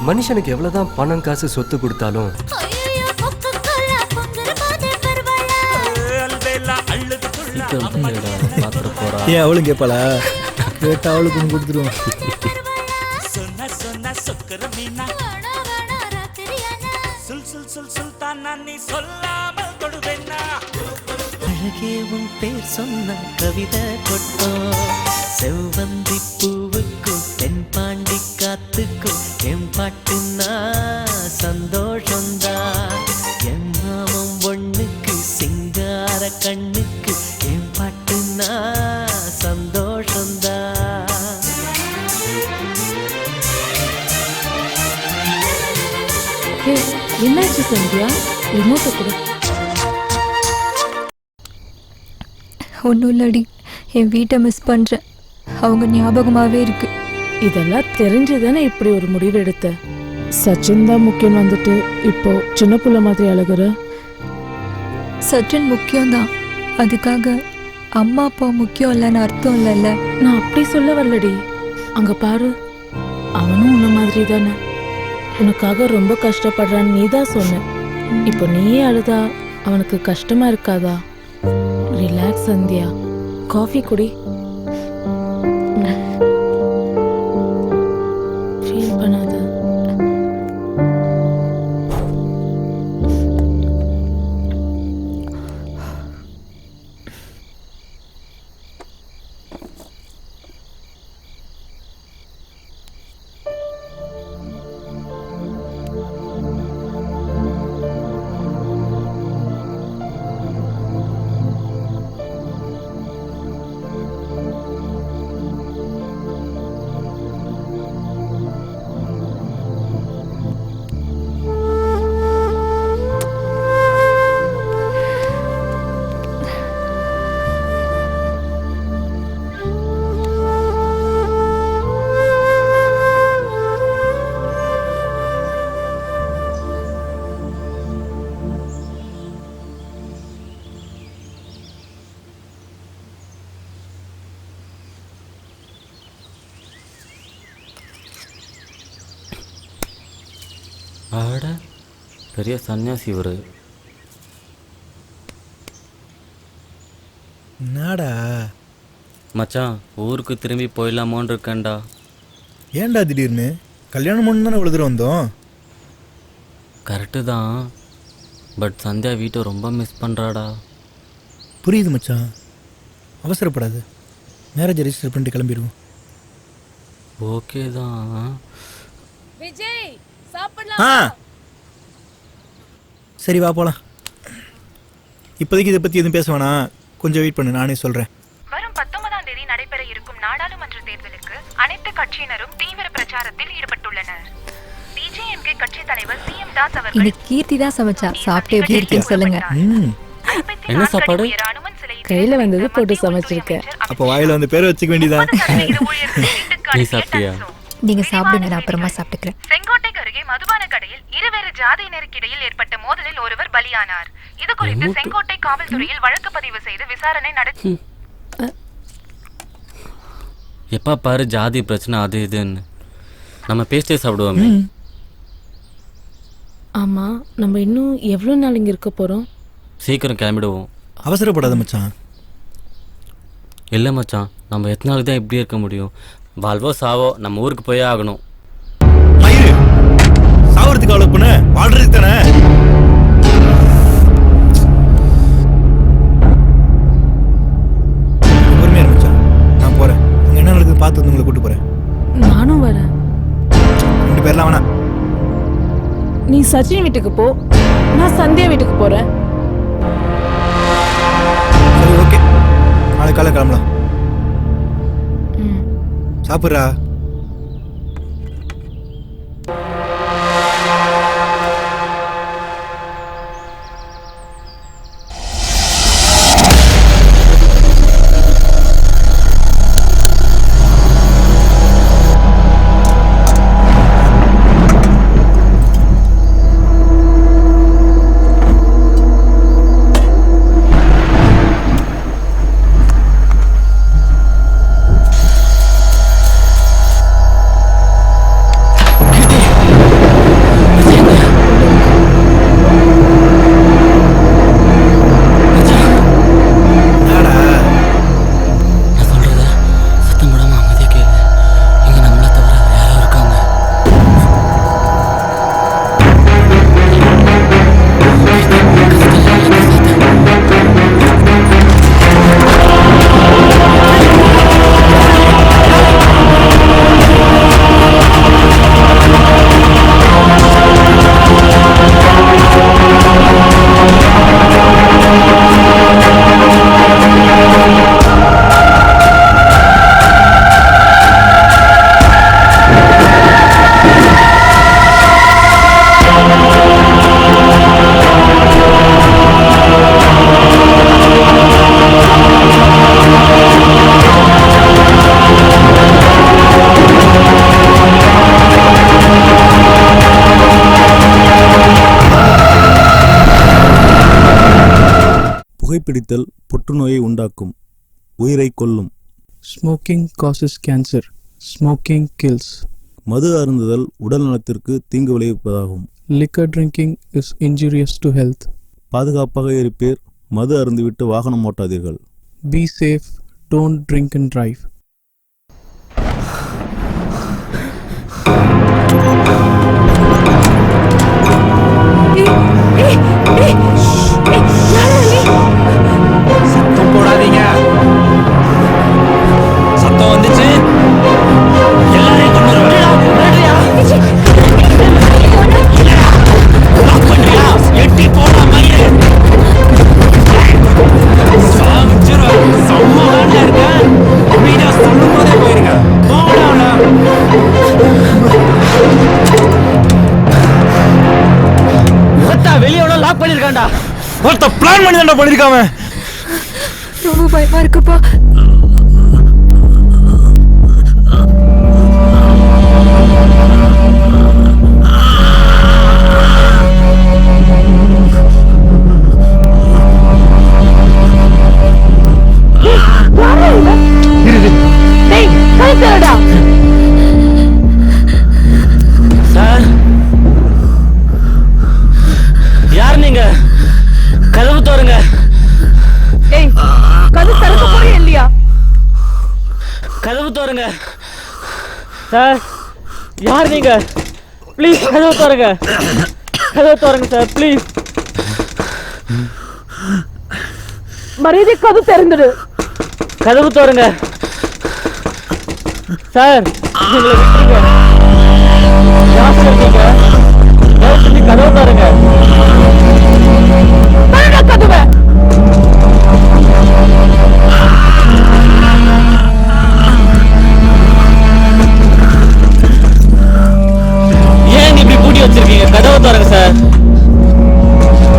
மனுஷனுக்கு எவ்வளவுதான் பணம் காசு சொத்து கொடுத்தாலும் ஏன் அவளும் கேட்பாளா? கேட்டா அவளுக்கு ஒன்று கொடுத்துருவோம். அழகே உன் பேர் சொன்ன கவிதை கொட்டோ, செவ்வந்தி பூவுக்கும் தென்பாண்டி காத்துக்கும் என் பாட்டுன்னா சந்தோஷந்தா. என் மாமம் ஒண்ணுக்கு சிங்கார கண்ணுக்கு என் பாட்டுன்னா சந்தோஷந்தா. என்னாச்சு சந்தியா? ரிமோட்டை கொடு. ஒன்றும் இல்லடி, என் வீட்டை மிஸ் பண்ணுறேன். அவங்க ஞாபகமாகவே இருக்கு. இதெல்லாம் தெரிஞ்சுதானே இப்படி ஒரு முடிவு எடுத்த. சச்சின் தான் முக்கியம் வந்துட்டு இப்போ சின்ன புள்ள மாதிரி அழகுற. சச்சின் முக்கியம்தான், அதுக்காக அம்மா அப்பா முக்கியம் இல்லைன்னு அர்த்தம் இல்லைல்ல. நான் அப்படி சொல்ல வரலடி. அங்க பாரு, அவனும் உன்ன மாதிரி தானே. உனக்காக ரொம்ப கஷ்டப்படுறான்னு நீ தான் சொன்ன. இப்போ நீயே அழுதா அவனுக்கு கஷ்டமா இருக்காதா? ரிலாக்ஸ் சந்தியா, காஃபி குடி. ஃபீல் பண்ணாத. ஆட பெரிய சன்னியாசி இவரு. என்னடா மச்சான், ஊருக்கு திரும்பி போயிடலாமோன்னு இருக்கேன்டா. ஏன்டா திடீர்னு? கல்யாணம் பண்ணு தானே இவ்வளோ தூரம் வந்தோம். கரெக்டு தான், பட் சந்தியா வீட்டை ரொம்ப மிஸ் பண்ணுறாடா. புரியுது மச்சான், அவசரப்படாது. மேரேஜ் ரெஜிஸ்டர் பண்ணிட்டு கிளம்பிடுவோம். ஓகே தான். விஜய் ஆ சாப்பிடலாம். சரி வா போலாம். இப்போதைக்கு இதை பற்றி எதுவும் பேச வேணாம், கொஞ்சம் வெயிட் பண்ணு, நானே சொல்கிறேன். வரும் 19ஆம் தேதி நடைபெற இருக்கும் நாடாளுமன்ற தேர்தலுக்கு அனைத்து கட்சியினரும் தீவிர பிரச்சாரத்தில் ஈடுபட்டுள்ளனர். டிஜேஎம்கே கட்சி தலைவர் சிஎம் தாஸ் அவர்கள் இன்னைக்கு கீர்த்தி தான் சமைச்சா. சாப்பிட்டு எப்படி இருக்குன்னு சொல்லுங்க. என்ன சாப்பாடு? கையில வந்தது போட்டு சமைச்சிருக்கேன். அப்போ வாயில் வந்து பேர் வச்சுக்க வேண்டியதான். நீ சாப்பிட்டியா? நீங்க சாப்பிடுங்க, நான் அப்புறமா சாப்பிட்டுக்கிறேன். செங்கோட்டைக்கு அருகே மதுபான கடையில் இருவேறு ஜாதியினருக்கு இடையில் ஏற்பட்ட மோதலில் ஒருவர் பலியானார். இது குறித்து செங்கோட்டை காவல்துறையில் வழக்கு பதிவு செய்து விசாரணை நடத்தி எப்பா பாரு ஜாதி பிரச்சனை அது இதுன்னு நம்ம பேசிட்டே சாப்பிடுவோமே. ஆமா, நம்ம இன்னும் எவ்வளவு நாள் இங்க இருக்க போறோம்? சீக்கிரம் கிளம்பிடுவோம். அவசரப்படாத மச்சான். இல்லை மச்சான், நம்ம எத்தனை நாளுக்கு தான் இப்படியே இருக்க முடியும்? வாழ்வோ சாவோ நம்ம ஊருக்கு போயே ஆகணும். மயிறு சாவறதுக்கு அவ்வளோ பண்ண, வாழ்றதுக்கு தானே. பொறுமையா இரு மச்சான், நான் போறேன். அங்கே என்ன நடக்குது பார்த்து வந்து உங்களை கூட்டு போறேன். நானும் வரேன். 2 பேர்லாம் வேணாம். நீ சச்சின் வீட்டுக்கு போ, நான் சந்தியா வீட்டுக்கு போறேன். சரி ஓகே, நாளைக்கு காலை கிளம்பலாம். சாப்பிட்றா. புகைப்பிடித்தல் புற்றுநோயை உண்டாக்கும், உயிரை கொல்லும். Smoking causes cancer. Smoking kills. மது அருந்துதல் உடல் நலத்திற்கு தீங்கு விளைவிப்பதாகும். Liquor drinking is injurious to health. பாதுகாப்பாக இருப்பீர், மது அருந்துவிட்டு வாகனம் ஓட்டாதீர்கள். Be safe, don't drink and drive. சத்தம் போடாதீங்க. சத்தம் வந்துச்சு, எல்லாரையும் கொண்டு எட்டி போடா மயிறு. செம்ம வேலை இருக்க. மீனா சொல்லும் போதே போயிருங்க. வெளியே லாக் பண்ணிருக்காண்டா. ஒருத்த பிளான் பண்ணி தான் பண்ணிருக்காம. ரொம்ப பயமா இருக்குப்பா. சார், யார் நீங்க? கதவு தோறுங்க. ஏய், கதவு திறக்க போறியா இல்லையா? கதவு தோறுங்க. சார், யார் நீங்க? ப்ளீஸ் கதவு தோறுங்க. கதவு தோறுங்க சார், ப்ளீஸ். மரியாதை கதவு திறந்துடு. கதவு தோறுங்க. சார் எங்களை விட்டுருங்க. யார் இருக்கீங்க? தயவு செஞ்சு கதவு பாருங்க. கதவை ஏன் இப்படி பூட்டி வச்சிருக்கீங்க? கதவை திறங்க சார்.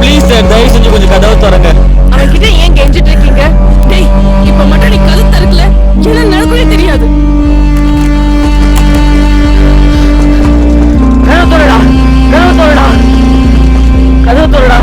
ப்ளீஸ் சார், தயவு செஞ்சு கொஞ்சம் கதவை திறங்க. அவன்கிட்ட ஏன் கெஞ்சிட்டு இருக்கீங்க? டேய், இப்ப மட்டும் நீ கதவு திறக்கல, என்ன நடக்கும்னே தெரியாது. கதவு திறடா, கதவு திறடா, கதவு திறடா.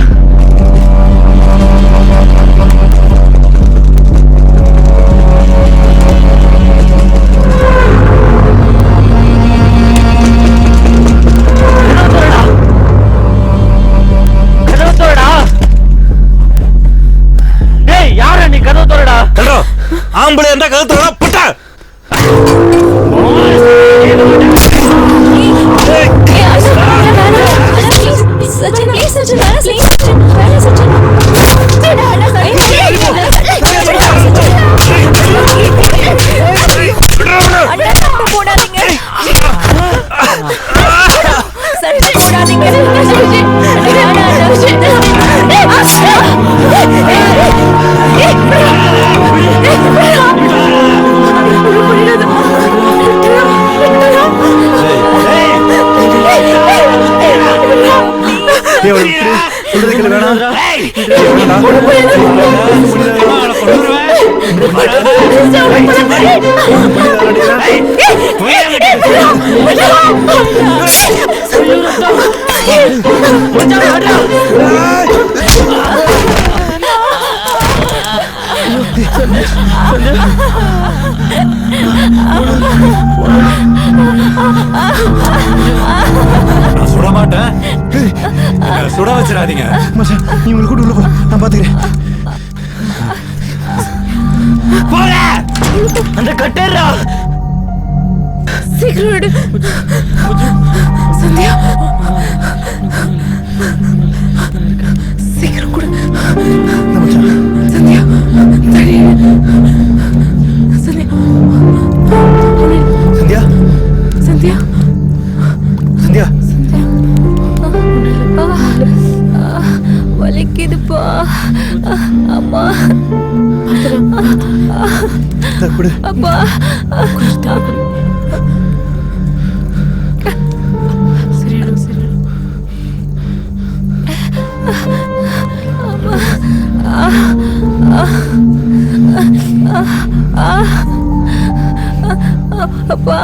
ஆம்பளை என்ற கருத்து புட்டா சுட மாட்டேன், சுட வச்சிடாதீங்க. நீ உங்களை கூட்டு உள்ள போ, நான் பாத்துக்கிறேன். அந்த கட்டேரா சீக்கிரம் எடு. சந்தியா, சீக்கிரம் கூட. சந்தியா, சந்தியா, சந்தியா, சந்தியா, வலிக்குதுப்பா அம்மா. அப்பா சரியாடும், சரியாடும். அப்பா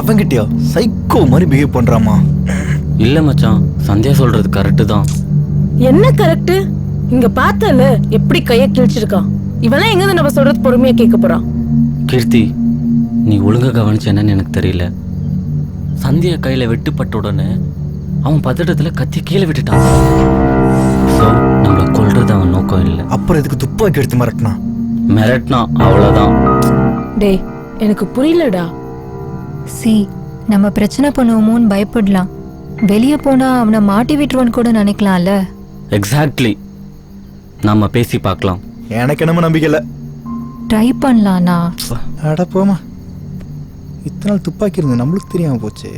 அவங்கிட்டயா சைக்கோ மாதிரி பிஹேவ் பண்றாமா? இல்ல மச்சான், சந்தியா சொல்றது கரெக்டு தான். என்ன கரெக்ட்? இங்க பார்த்தல எப்படி கைய கிழிச்சிருக்கான். இவெல்லாம் எங்க நம்ம சொல்றது பொறுமையா கேட்க போறான். கீர்த்தி, நீ ஒழுங்கா கவனிச்ச என்னன்னு எனக்கு தெரியல. சந்தியா கையில வெட்டுப்பட்ட உடனே அவன் பதட்டத்துல கத்தி கீழே விட்டுட்டான். ஸோ நம்மளை கொல்றது அவன் நோக்கம் இல்லை. அப்புறம் இதுக்கு துப்பாக்கி எடுத்து மிரட்டினா அவ்வளோதான். டேய், எனக்கு புரியலடா. சி, நம்ம பிரச்சனை பண்ணுவோமோன்னு பயப்படலாம். வெளியே போனா அவனை மாட்டி விட்டுருவான்னு கூட நினைக்கலாம்ல. எக்ஸாக்ட்லி. நம்ம பேசி பார்க்கலாம். எனக்கு என்னமோ நம்பிக்கை இல்லை. ட்ரை பண்ணலாம்னா. அட போமா, இத்தனை நாள் துப்பாக்கி இருந்து நம்மளுக்கு தெரியாம போச்சு.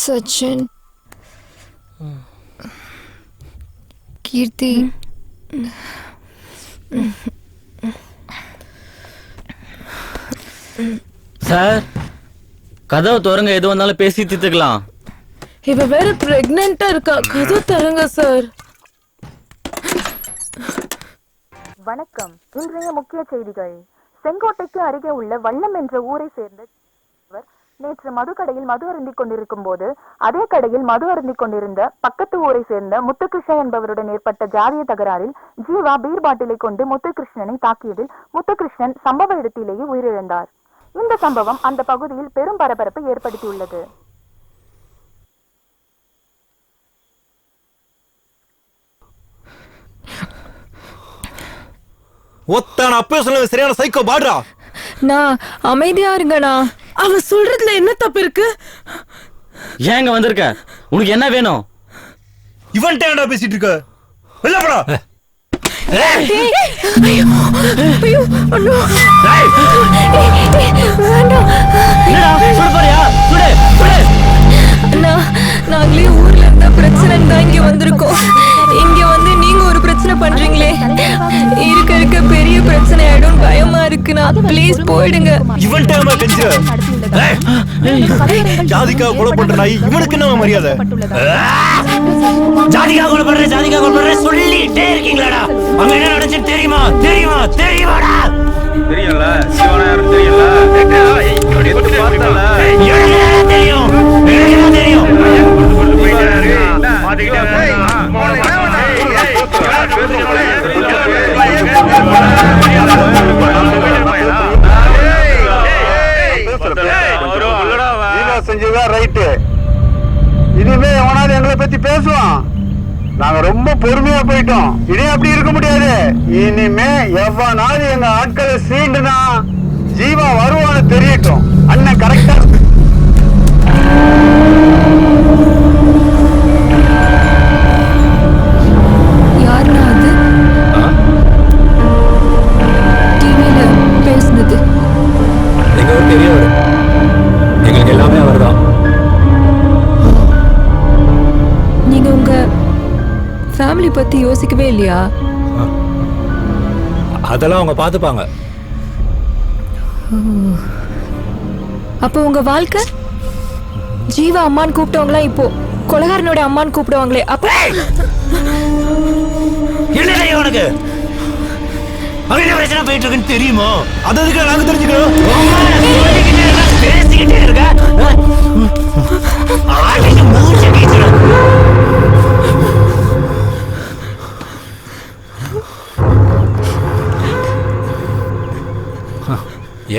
சச்சின், கீர்த்தி, சார் கதவை திறங்க, எது வந்தாலும் பேசி தீர்த்துக்கலாம். இவ வேற பிரெக்னெண்டா இருக்கா. கதவு தரங்க சார். வணக்கம். இன்றைய முக்கிய செய்திகள். செங்கோட்டைக்கு அருகே உள்ள வல்லம் என்ற ஊரை சேர்ந்த நேற்று மதுக்கடையில் மது அருந்திக் கொண்டிருக்கும் போது அதே கடையில் மது அருந்திக் கொண்டிருந்த பக்கத்து ஊரை சேர்ந்த முத்துகிருஷ்ணன் என்பவருடன் ஏற்பட்ட ஜாதிய தகராறில் ஜீவா பீர் பாட்டிலை கொண்டு முத்துகிருஷ்ணனை தாக்கியதில் முத்துகிருஷ்ணன் சம்பவ இடத்திலேயே உயிரிழந்தார். இந்த சம்பவம் அந்த பகுதியில் பெரும் பரபரப்பை ஏற்படுத்தியுள்ளது. சரியான சைக்கோ பாடுறா. நான் அமைதியா இருங்கண்ணா. அவன் சொல்றதுல என்ன தப்பு இருக்கு? ஏங்க வந்திருக்க? உனக்கு என்ன வேணும்? இவன் டேண்டா பேசிட்டு இருக்க. வெளிய போடா. நாங்களே ஊர்ல இருந்தா பிரச்சனை தான் இங்க வந்திருக்கோம். இங்க வந்து நீங்க ஒரு பிரச்சனை பண்றீங்களே, இருக்க இருக்க பெரிய பிரச்சனை ஆயிடும். பயமா இருக்குண்ணா, ப்ளீஸ் போயிடுங்க. இவன் டேமா கஞ்சிர. ஜாதிகா கொலை பண்ற நாய் இவனுக்கு என்ன மரியாதை? ஜாதிகா கொலை பண்ற சொல்லிட்டே இருக்கீங்களாடா? அங்க என்ன நடந்துச்சு தெரியுமா? தெரியுமாடா? தெரியல. சிவனா யாரும் தெரியல. எடுத்து பார்த்தல. எனக்கு தெரியும். செஞ்சதா ரைட்டு. இனிமே எவனாவது எங்களை பத்தி பேசுவான். நாங்க ரொம்ப பொறுமையா போயிட்டோம். இனி அப்படி இருக்க முடியாது. இனிமே எவனாவது எங்க ஆட்களை சீண்டுனா ஜீவா வருவான்னு தெரியட்டும். அண்ணன் கரெக்டா இருக்கு. யாருன்னா அது டிவியில பேசுனது? எங்க ஒரு பெரியவர், எங்களுக்கு எல்லாமே அவர் தான். நீங்க உங்க ஃபேமிலி பத்தி யோசிக்கவே இல்லையா? அதெல்லாம் அவங்க பார்த்துப்பாங்க. அப்போ உங்க வாழ்க்கை? ஜீவா அம்மான்னு கூப்பிட்டவங்களா இப்போ கொலகாரனோட அம்மான்னு கூப்பிடுவாங்களே, அப்ப என்ன உனக்கு அவன் பிரச்சனை போயிட்டு இருக்குன்னு தெரியுமோ? அதுக்கு நாங்க தெரிஞ்சுக்கிறோம். பேசிக்கிட்டே இருக்க மூச்சு கீச்சுடும்.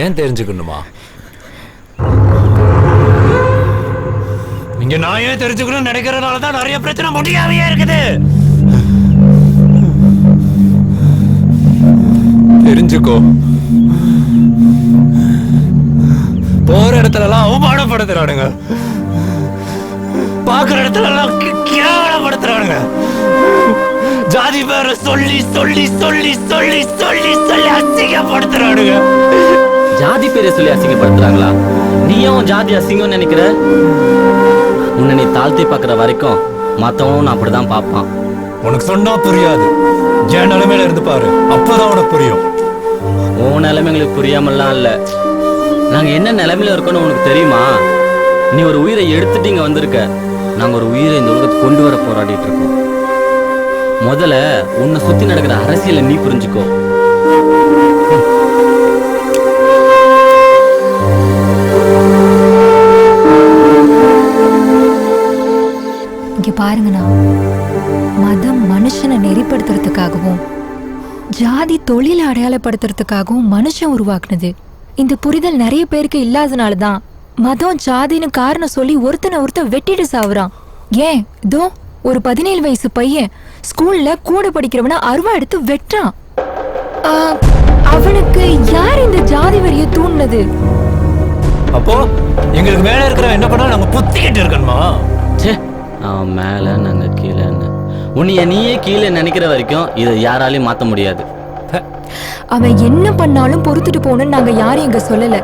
ஏன் தெரிஞ்சுக்கணுமா? இங்க நான் ஏன் தெரிஞ்சுக்கணும் நினைக்கிறதுனால தான் நிறைய பிரச்சனை முடியாமையே இருக்குது. தெரிஞ்சுக்கோ. போற இடத்துல எல்லாம் அவமானப்படுத்துறானுங்க, பாக்குற இடத்துல எல்லாம் கேவலப்படுத்துறானுங்க. ஜாதி பேரை சொல்லி சொல்லி சொல்லி சொல்லி சொல்லி சொல்லி அசிங்கப்படுத்துறானுங்க. ஜாதி பேரை சொல்லி அசிங்கப்படுத்துறாங்களா? நீயும் ஜாதி அசிங்கம் நினைக்கிற? உன்னை நீ தாழ்த்தி பார்க்குற வரைக்கும் மற்றவனும் நான் அப்படிதான் பார்ப்பான். உனக்கு சொன்னா புரியாது. என் நிலைமையில இருந்து பாரு, அப்பதான் உனக்கு புரியும். உன் நிலைமைங்களுக்கு புரியாமலாம் இல்லை. நாங்கள் என்ன நிலைமையில இருக்கோன்னு உனக்கு தெரியுமா? நீ ஒரு உயிரை எடுத்துட்டு இங்கே வந்திருக்க. நாங்கள் ஒரு உயிரை இந்த உலகத்தை கொண்டு வர போராடிட்டு இருக்கோம். முதல்ல உன்னை சுற்றி நடக்கிற அரசியலை நீ புரிஞ்சுக்கோ. இங்க பாருங்கண்ணா, மதம் மனுஷனை நெறிப்படுத்துறதுக்காகவும் ஜாதி தொழிலை அடையாளப்படுத்துறதுக்காகவும் மனுஷன் உருவாக்குனது. இந்த புரிதல் நிறைய பேருக்கு இல்லாதனாலதான் மதம் ஜாதின்னு காரணம் சொல்லி ஒருத்தன் வெட்டிட்டு சாவுறான். ஏன் இதோ ஒரு 17 வயசு பையன் ஸ்கூல்ல கூட படிக்கிறவன அருவா எடுத்து வெட்டுறான். அவனுக்கு யார் இந்த ஜாதி வரிய தூண்டினது? அப்போ எங்களுக்கு மேல இருக்கிற என்ன பண்ணா நாங்க புத்திக்கிட்டு இருக்கணுமா? அவன் மேல நாங்க கீழேன்னு உன்னைய நீயே கீழே நினைக்கிற வரைக்கும் இதை யாராலையும் மாத்த முடியாது. அவன் என்ன பண்ணாலும் பொறுத்துட்டு போகணும்னு நாங்க யாரும் இங்க சொல்லல.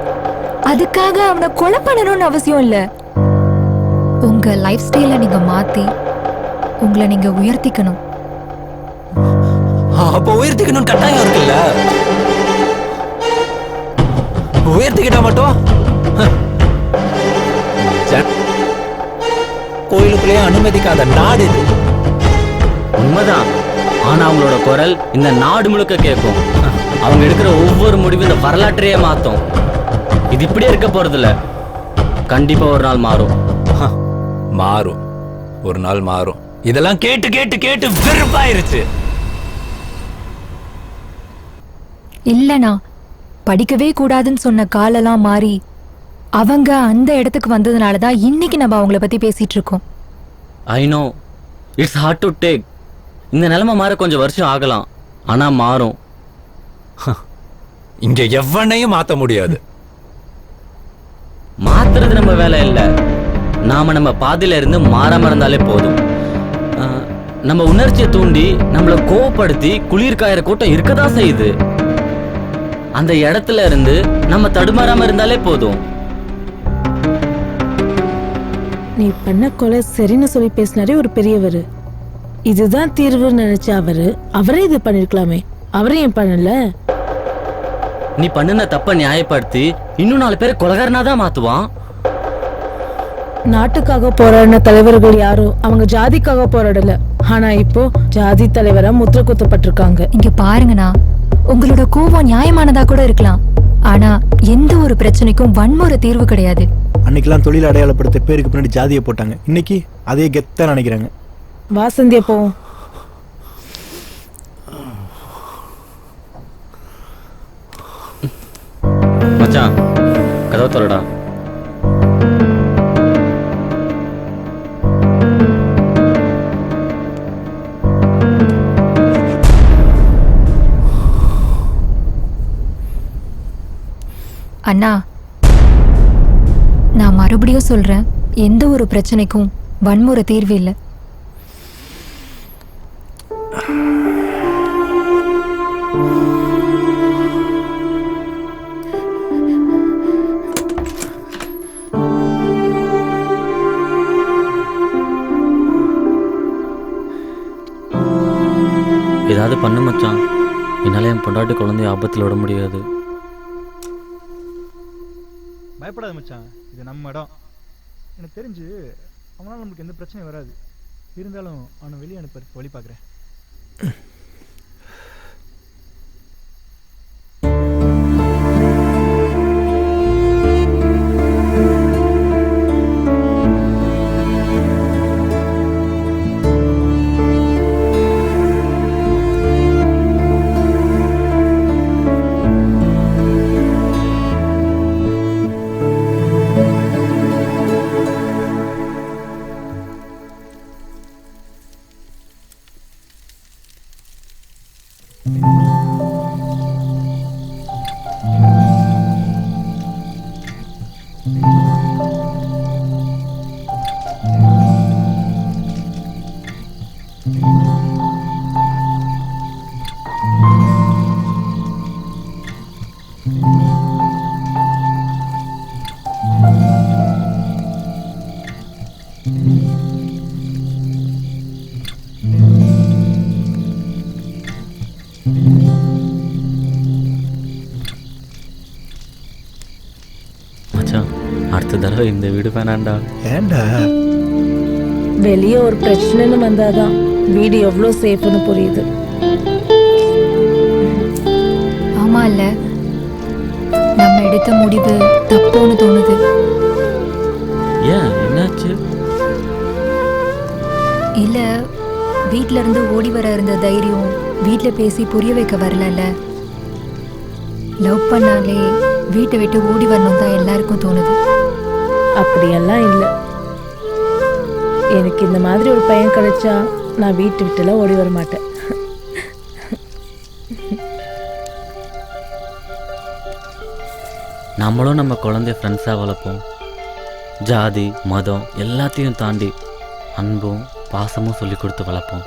அதுக்காக அவனை கொலை பண்ணணும்னு அவசியம் இல்ல. உங்க லைஃப் ஸ்டைலை நீங்க மாத்தி உங்களை நீங்க உயர்த்திக்கணும். அப்போ உயர்த்திக்கணும்னு கட்டாயம் இருக்குல்ல. உயர்த்திக்கிட்டா மட்டும் கோயிலுக்குள்ளேயே அனுமதிக்காத நாடு இது. உண்மைதான். ஆனா அவங்களோட குரல் இந்த நாடு முழுக்க கேட்கும். அவங்க எடுக்கிற ஒவ்வொரு முடிவும் இந்த வரலாற்றையே மாத்தும். இது இப்படியே இருக்க போறதில்ல. கண்டிப்பா ஒரு நாள் மாறும். மாறும், ஒரு நாள் மாறும். இதெல்லாம் கேட்டு கேட்டு கேட்டு வெறுப்பாயிருச்சு. இல்லனா படிக்கவே கூடாதுன்னு சொன்ன காலெல்லாம் மாறி அவங்க அந்த இடத்துக்கு வந்ததுனால தான் இன்னைக்கு நம்ம அவங்கள பத்தி பேசிட்டு இருக்கோம். I know it's hard to take. இந்த நிலைமை மாற கொஞ்சம் வருஷம் ஆகலாம், ஆனா மாறும். இங்க எவனையும் மாத்த முடியாது. மாத்துறது நம்ம வேலை இல்ல. நாம நம்ம பாதையில இருந்து மாறாம இருந்தாலே போதும். நம்ம உணர்ச்சியை தூண்டி நம்மளை கோவப்படுத்தி குளிர் காயிற கூட்டம் இருக்கதான் செய்யுது. அந்த இடத்துல இருந்து நம்ம தடுமாறாம இருந்தாலே போதும். நீ பண்ண கொலை சரின்னு சொல்லி பேசினாரே ஒரு பெரியவர். இதுதான் தீர்வுன்னு நினைச்ச அவரே இது பண்ணிருக்கலாமே. அவரே ஏன் பண்ணல? நீ பண்ணுன தப்ப நியாயப்படுத்தி இன்னும் 4 பேரை கொலகாரனாதான் மாத்துவான். நாட்டுக்காக போராடின தலைவர்கள் யாரும் அவங்க ஜாதிக்காக போராடல. ஆனா இப்போ ஜாதி தலைவரா முத்திர குத்தப்பட்டிருக்காங்க. இங்க பாருங்கண்ணா, உங்களோட கோபம் நியாயமானதா கூட இருக்கலாம். ஆனா எந்த ஒரு பிரச்சனைக்கும் வன்முறை தீர்வு கிடையாது. அன்னைக்கெல்லாம் தொழில் அடையாளப்படுத்த பேருக்கு பின்னாடி ஜாதியை போட்டாங்க. இன்னைக்கு அதே கெத்தா நினைக்கிறாங்க. வாசந்தி அப்போ மச்சான் கதவை திறடா. அண்ணா, நான் மறுபடியும் சொல்றேன், எந்த ஒரு பிரச்சனைக்கும் வன்முறை தீர்வு இல்லை. ஏதாவது பண்ணு மச்சான். என்னால என் பொண்டாட்டி குழந்தைய ஆபத்தில் விட முடியாது. பயப்படாத மச்சான், இது நம்ம இடம். எனக்கு தெரிஞ்சு அவனால நமக்கு எந்த பிரச்சனையும் வராது. இருந்தாலும் அவனை வெளியே அனுப்ப வழி பார்க்குறேன். மச்சான் அடுத்த தடவை இந்த வீடு வேணாண்டா. ஏண்டா? வெளியே ஒரு பிரச்சனைன்னு வந்தாதான் வீடு எவ்வளோ சேஃப்னு புரியுது. ஆமா இல்ல, நம்ம எடுத்த முடிவு தப்புன்னு தோணுது. ஏன், என்னாச்சு? இல்ல, வீட்ல இருந்து ஓடி வர இருந்த தைரியம் வீட்ல பேசி புரிய வைக்க வரல. லவ் பண்ணாலே வீட்டை விட்டு ஓடி வரணும் தான் எல்லாருக்கும் தோணுது. அப்படியெல்லாம் இல்லை. எனக்கு இந்த மாதிரி ஒரு பையன் கிடைச்சா நான் வீட்டு விட்டுலாம் ஓடி வர மாட்டேன். நம்மளும் நம்ம குழந்தைய ஃப்ரெண்ட்ஸாக வளர்ப்போம். ஜாதி மதம் எல்லாத்தையும் தாண்டி அன்பும் பாசமும் சொல்லி கொடுத்து வளர்ப்போம்.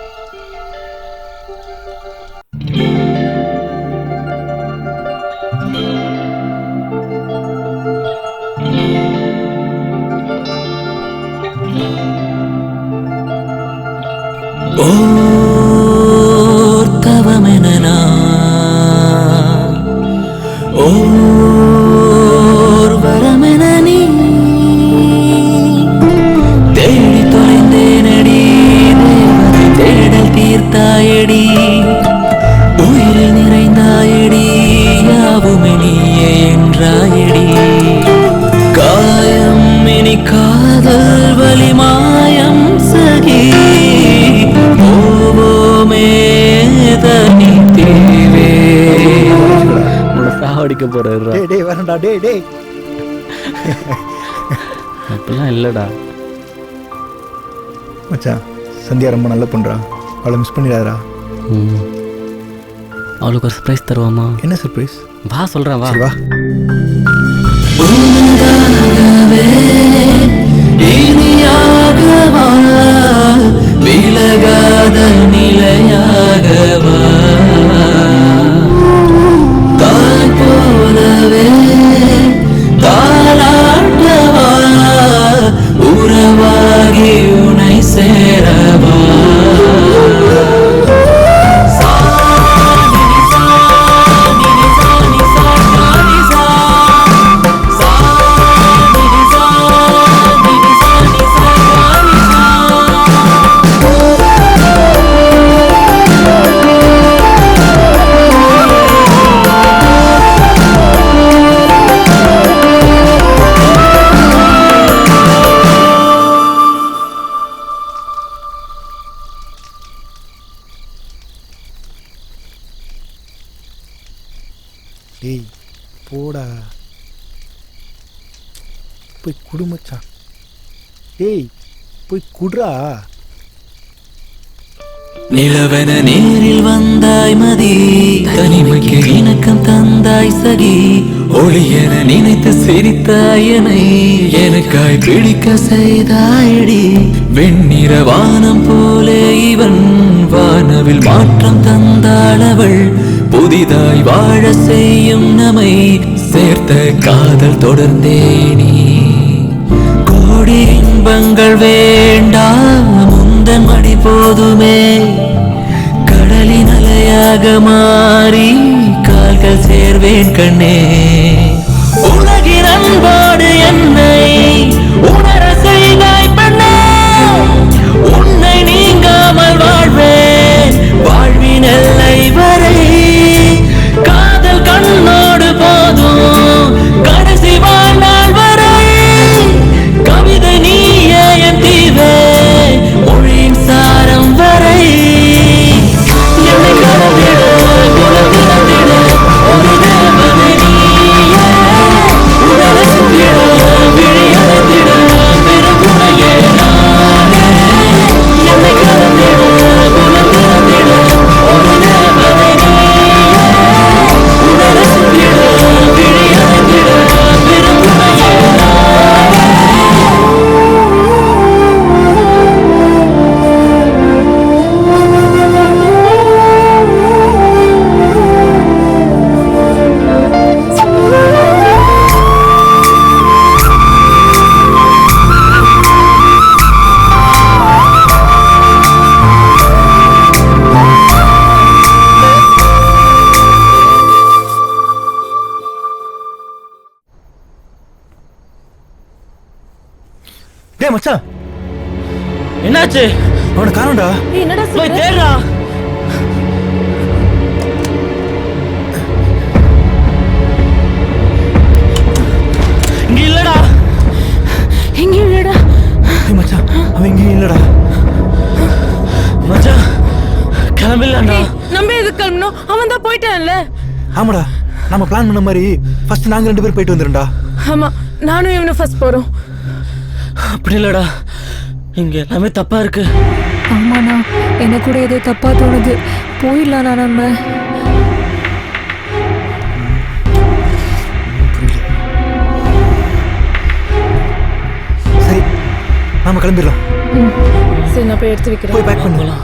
வலி மாயம் சகி போவோமே தனி தீவே உன்னை சாவடிக்க போறேன். டேய் வரண்டா டேய் அப்படிலாம் இல்லடா மச்சான். சந்தியா ரொம்ப நல்ல பொண்ணுடா, அவளை மிஸ் பண்ணிடாதடா. அவளுக்கு ஒரு சர்ப்ரைஸ் தருவாமா? என்ன சர்ப்ரைஸ்? வா சொல்றேன் வா. சரி வா. இனியாகவா விலகாத நிலையாகவா தாய் போலவே தாலாட்டவா உறவாகி உனை சேரவா டேய் போடா போய் குடு மச்சான். டேய் போய் குடுறா. நிலவென நேரில் வந்தாய் மதி தனிமைக்கு இணக்கம் தந்தாய் சகி ஒளியென நினைத்து சிரித்தாயனை எனக்காய் பிடிக்க செய்தாயடி வெண்ணிற வானம் போலே இவன் வானவில் மாற்றம் தந்தாளவள் புதிதாய் வாழ செய்யும் நம்மை சேர்த்த காதல் தொடர்ந்தேனி கோடி இன்பங்கள் வேண்டாம் முந்தன் மடி போதுமே கடலின் அலையாக மாறி கால்கள் சேர்வேன் கண்ணே உலகின் அன்போடு என்னை உணர செய்தாய் பெண்ணே உன்னை நீங்காமல் வாழ்வேன் வாழ்வின் எல்லை வரை காதல் கண்ணோடு போதும் கடைசி வாழ்நாள் வரை கவிதை நீயே என் தீவே மொழியின் சாரம் வரை என்னை கலந்திட குலத்திட ஒரு தேவதை நீயே உடலை சுத்திட விழியடைந்திட பெருங்குணையே நானே என்னை கலந்திட குலத்திட ஒரு தேவதை நீயே உடலை சுத்திட விழியடைந்திட பெருங்குணையே டேய் மச்சான் என்னாச்சு? அவனை காணோம்டா. என்னடா போய் தேடுறா. இங்க இல்லடா. எங்க இல்லடா? டேய் மச்சான் அவன் இங்கேயும் இல்லடா. மச்சான் கிளம்பிடலாம்டா. நம்ம எதுக்கு கிளம்பணும்? அவன் தான் போயிட்டான்ல. ஆமாடா நம்ம பிளான் பண்ண மாதிரி ஃபர்ஸ்ட் நாங்க 2 பேரும் போயிட்டு வந்துருண்டா. ஆமா நானும் இவனும் ஃபர்ஸ்ட் போறோம். அப்படி இல்லடா, இங்க எல்லாமே தப்பா இருக்கு. ஆமாண்ணா எனக்கு கூட ஏதோ தப்பா தோணுது. போயிடலாண்ணா நம்ம. சரி நாம கிளம்பிடலாம். சரி நான் போய் எடுத்து வைக்கிறேன். போய் பேக் பண்ணலாம்.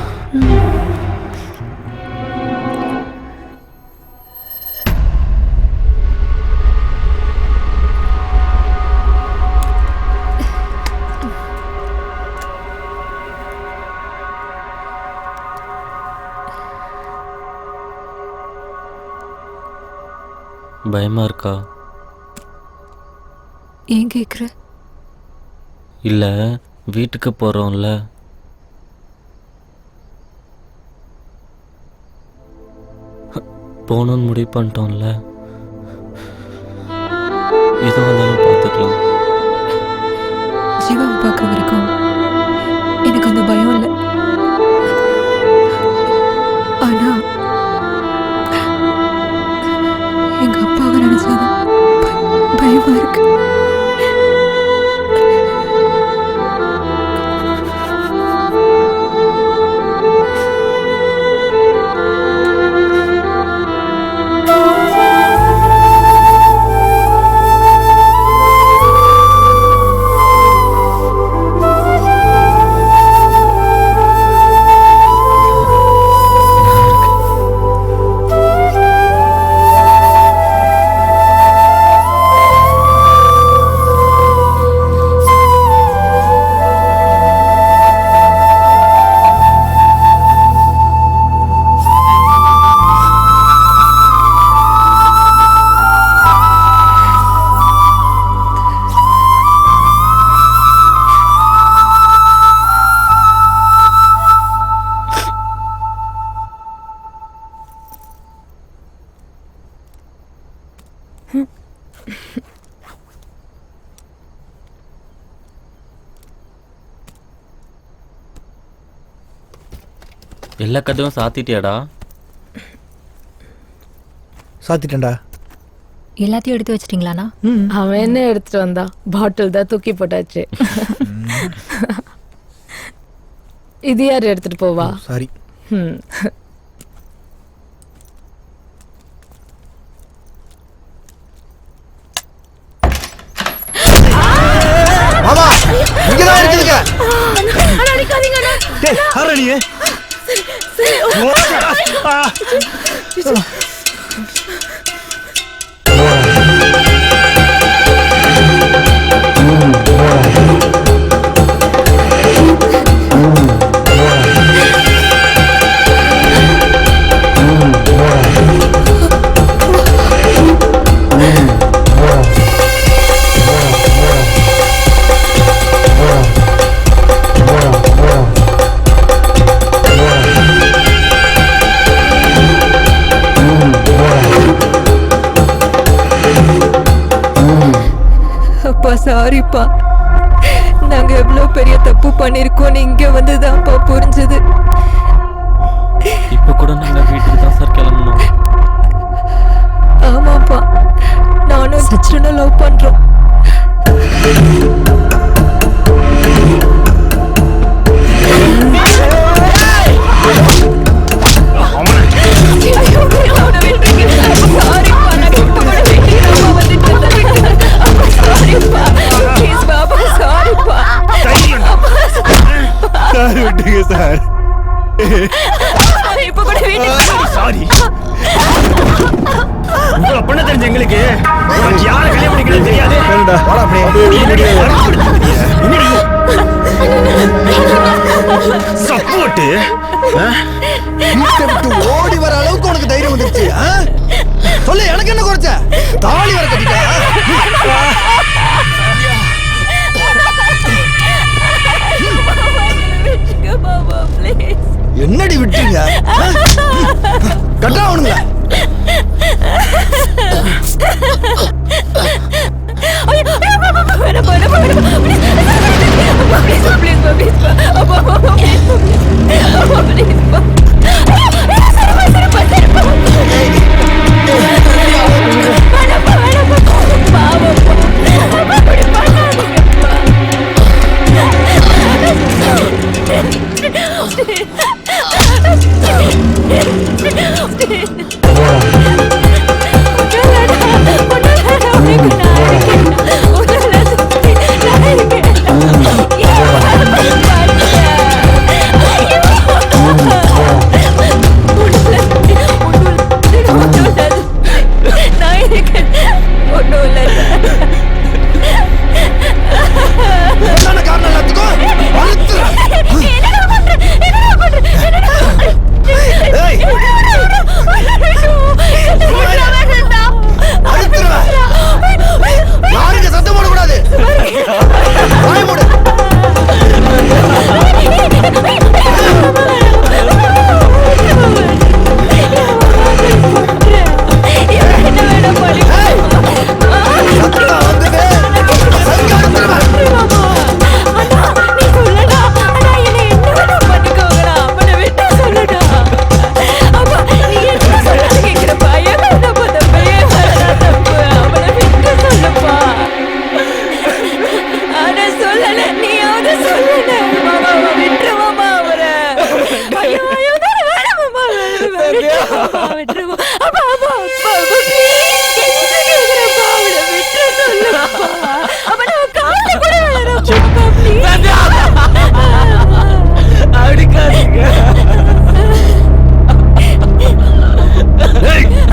பயமா இருக்கா? ஏன் கேக்குற? இல்ல வீட்டுக்கு போறோம்ல, போகணும்னு முடிவு பண்ணிட்டோம்ல, எது வந்தாலும் பார்த்துக்கலாம். ஜீவாவை பார்க்குற வரைக்கும் கஷ்டமா இருக்கு. எல்லா கதவும் சாத்திட்டியாடா? சாத்திட்டேன்டா. எல்லாத்தையும் எடுத்து வச்சிட்டீங்களாண்ணா? அவன் என்ன எடுத்துட்டு வந்தா? பாட்டில் தான் தூக்கி போட்டாச்சு. இது யார் எடுத்துட்டு போவா? சாரி. மாமா இங்க தான் இருக்குங்க. அடிக்காதீங்க அண்ணா. டேய் ஹரணியே. அப்பா சாரிப்பா, நாங்க எவ்வளவு பெரிய தப்பு பண்ணிருக்கோம் இங்க வந்துதான்ப்பா புரிஞ்சது. இப்ப கூட நாங்க வீட்டுக்கு தான் சார் கிளம்பணும். ஆமாப்பா, நானும் சச்சிரனும் லவ் பண்றோம். சார் விட்டுங்க சார். சாரி. உங்களை பண்ண தெரிஞ்ச எங்களுக்கு யாரை கல்யாணம் பண்ணிக்கிறது தெரியாது. சப்போர்ட்டு ஓடி வர அளவுக்கு உனக்கு தைரியம் வந்துருச்சு. சொல்லு, எனக்கு என்ன குறைச்ச? தாலி வர கட்டிட்டா? என்னடி விட்டுங்க? கட்டா அவனுங்க.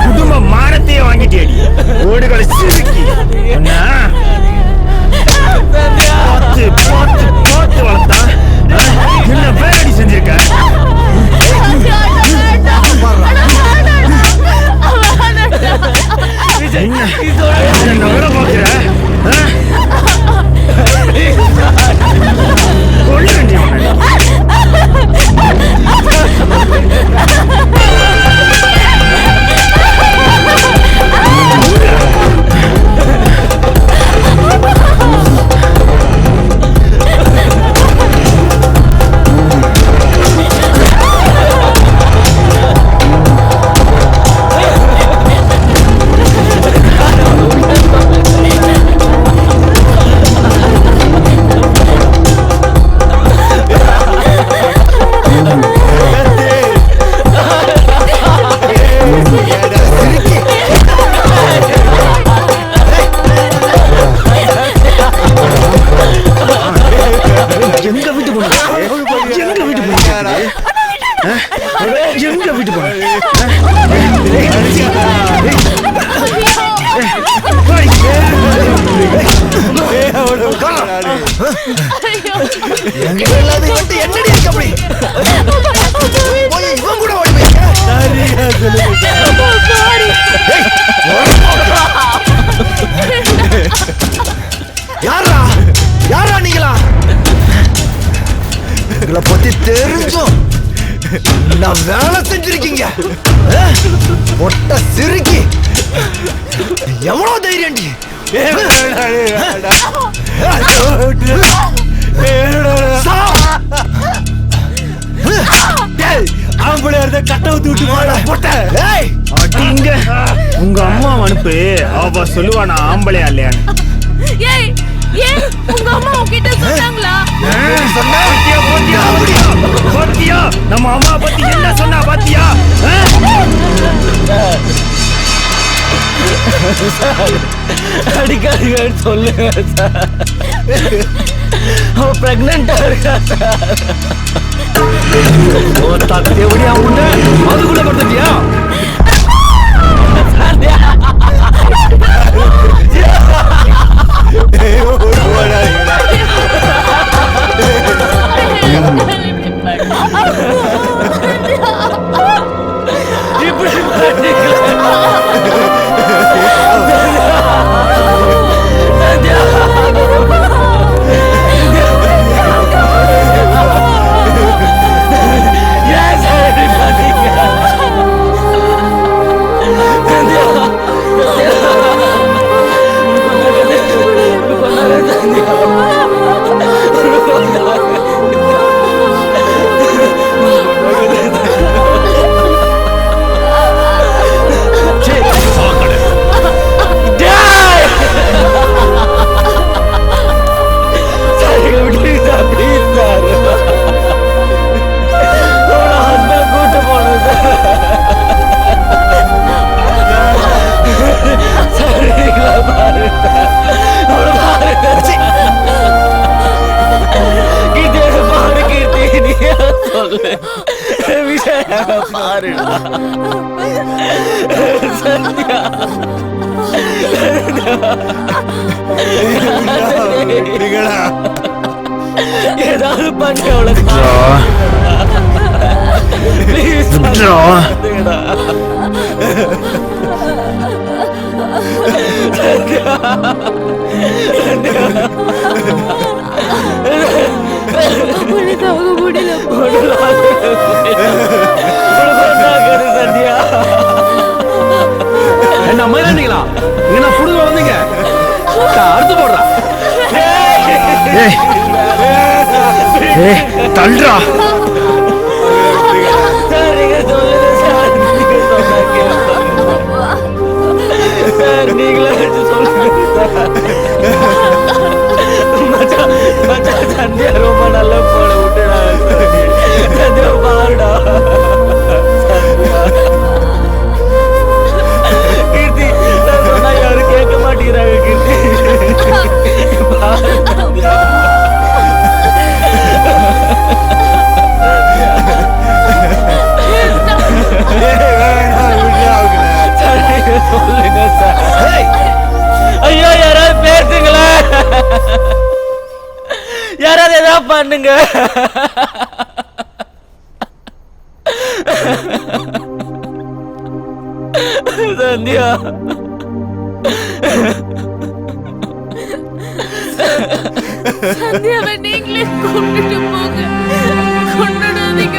குடும்ப மானத்தையே வாங்கிட்டேடி ஓடுகளை சிறுக்கி பார்த்து பார்த்து பார்த்து வளர்த்தா என்ன வேறடி செஞ்சிருக்க பத்தி தெரிஞ்சும் நான் வேலை செஞ்சிருக்கீங்க ஒட்ட சிறுக்கி எவ்வளவு தைரியம் உங்க அம்மா அனுப்பு அவ சொல்லுவா நான் ஆம்பளையா இல்லையான்னு நம்ம அம்மா பத்தி என்ன சொன்னா பாத்தியா அடிக்காதீங்க சொல்லுங்க சார் அவ பிரெக்னண்டா இருக்கா சார் எப்படியா உண்டு அதுக்குள்ள படுத்தியா ஏதாவது பண்ண அவ்வளவு என்ன மயிலாண்டிங்களா இங்க நான் புடுங்க வந்தீங்க அறுத்து போடுறா தள்ளுறா நீங்களே சந்தியா ரொம்ப நல்லா போட விட்டு பாருடா பண்ணுங்க. சந்தியா சந்தியாவை நீங்களே கூப்பிட்டு போங்க, கொண்டாடாதீங்க.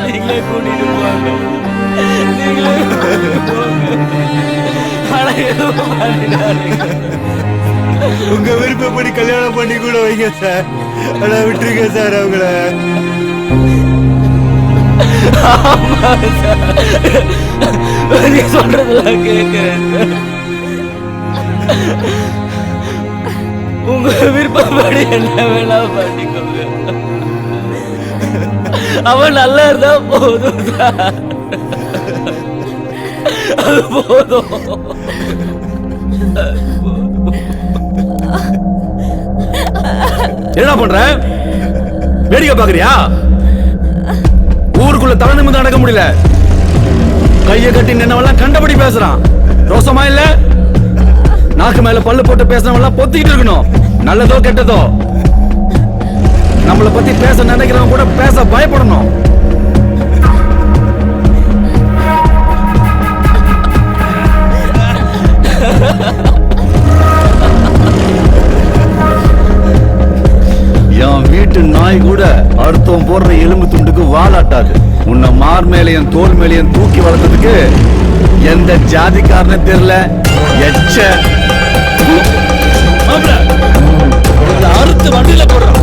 நீங்களே கூட்டிட்டு போங்க, நீங்களே உங்க விருப்பப்படி கல்யாணம் பண்ணி கூட வைங்க சார். ஆனா விட்டுருங்க சார் அவங்கள. சொல்றதெல்லாம் கேட்கிறேன் சார். உங்க விருப்பப்படி என்ன வேணா பண்ணிக்கோங்க. அவன் நல்லா இருந்தா போதும் சார், அது போதும். என்ன பண்ற? வேடிக்கை பாக்குறியா? ஊருக்குள்ள தலை நிமிர்ந்து நடக்க முடியல. கைய கட்டி நின்னவெல்லாம் கண்டபடி பேசுறான். ரோசமா இல்ல? நாக்கு மேல பல்லு போட்டு பேசுறவெல்லாம் பொத்திக்கிட்டு இருக்கணும். நல்லதோ கெட்டதோ நம்மளை பத்தி பேச நினைக்கிறவங்க கூட பேச பயப்படணும். என் வீட்டு நாய் கூட அர்த்தம் போடுற எலும்பு துண்டுக்கு வாலாட்டாது. உன்னை மார் மேலையும் தோல் மேலையும் தூக்கி வளர்த்ததுக்கு எந்த ஜாதிக்காரன்னு தெரியல. எச்ச அறுத்து வண்டியில போடுறான்.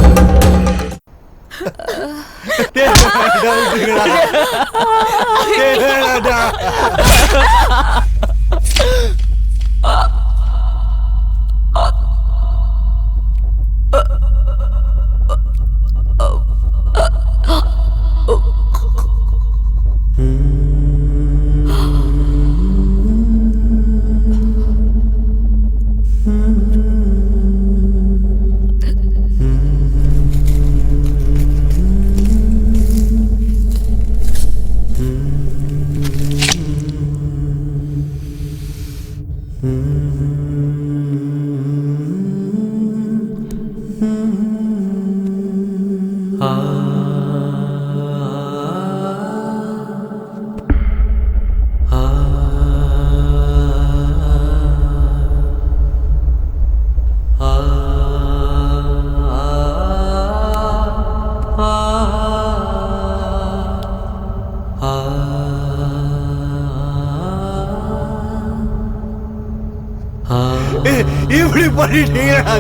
இப்படி பண்ணிட்டீங்களா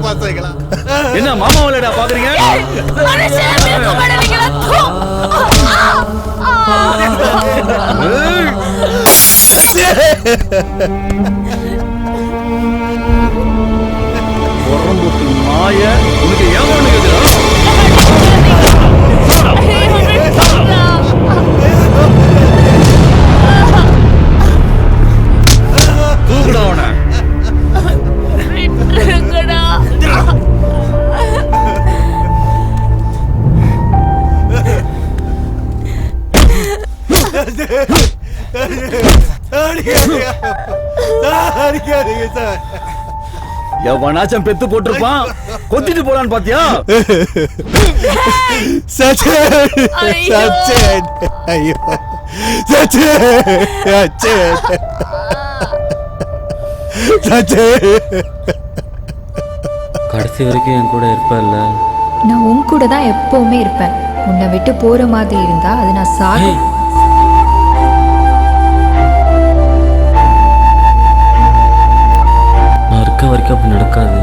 பசங்களா? என்ன மாமா விளையாடா பாக்குறீங்க? உடம்புக்கு மாய உனக்கு ஏமானு தூக்குடா அவனை. எவனாச்சும் பெத்து போட்டிருப்பான், கொத்திட்டு போலான்னு பாத்தியா? சச்சன் சச்சன் ஐயோ சச்சன் சச்சன் சச்சன் கடைசி வரைக்கும் என் கூட இருப்பல்ல? நான் உன் கூட தான் எப்பவுமே இருப்பேன். உன்னை விட்டு போற மாதிரி இருந்தா அது நான் சாகும். நான் இருக்க வரைக்கும் அப்படி நடக்காது.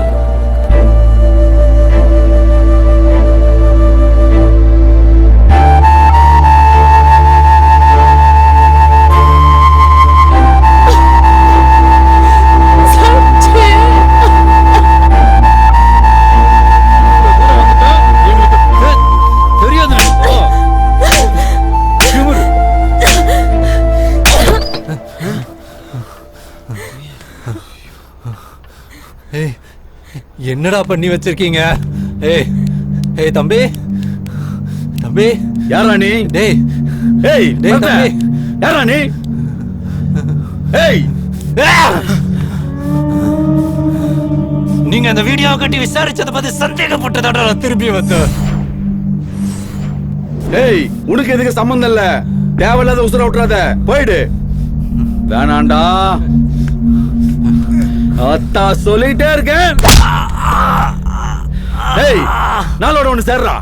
என்னடா பண்ணி வச்சிருக்கீங்க? ஏய் ஏய் தம்பி தம்பி, யாரா நீ? டேய் ஏய் டேய் தம்பி, யாரா நீ? ஏய் நீங்க அந்த வீடியோ கட்டி விசாரிச்சத பத்தி சந்தேகப்பட்டதோட திரும்பி வந்த. ஏய், உனக்கு எதுக்கு சம்பந்தம் இல்ல. தேவையில்லாத உசுர விட்டுறாத, போயிடு. வேணாண்டா, அத்தா சொல்லிட்டே இருக்கேன். ஏய், நாளோட ஒண்ணு சேர்றா.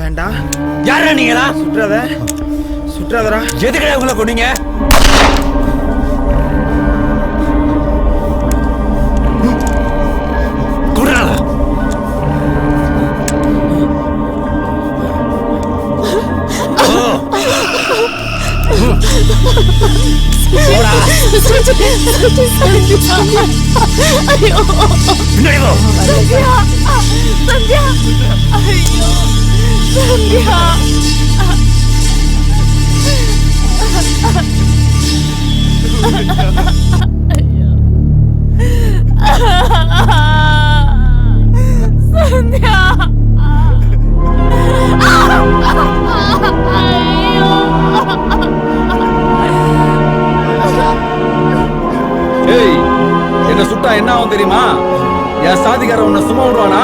வேண்டாம். யாரா நீங்களா? சுற்றாதரா. எதுக்கடா உங்களை கொண்டீங்க? ஏய், என்ன சுட்டா என்ன ஆகும் தெரியுமா? என் சாதிக்கார உன்னை சும்மா விடுவானா?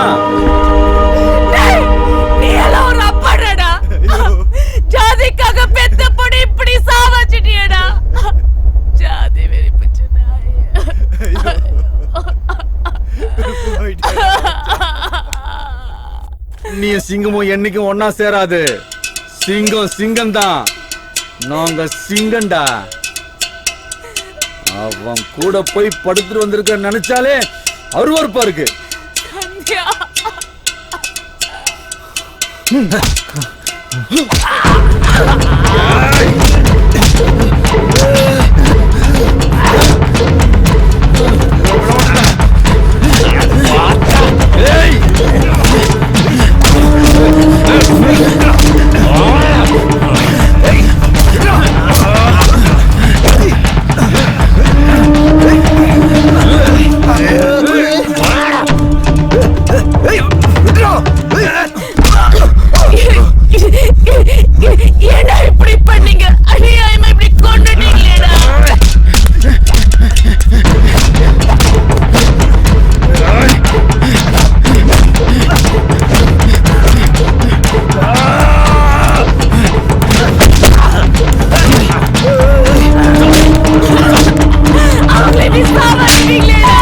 நீ எல்லாம் ஒரு அப்பாடா. ஜாதிக்காக பெத்த பொடி இப்படி சாவச்சிட்டியடா. ஜாதி வெறி பிச்சனா. நீ சிங்கமும் என்னைக்கும் ஒன்னா சேராது. சிங்கம் சிங்கம் தான், நாங்க சிங்கண்டா. அவன் கூட போய் படுத்துட்டு வந்திருக்க நினைச்சாலே அருவருப்பா இருக்கு. ஏன்னா இப்படி பண்ணீங்க? அநியாயமா இப்படி கொண்டுட்டீங்களேடா. அவங்களே நீ சாவடிட்டீங்களேடா.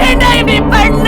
ஏன்னா இப்படி பண்ண?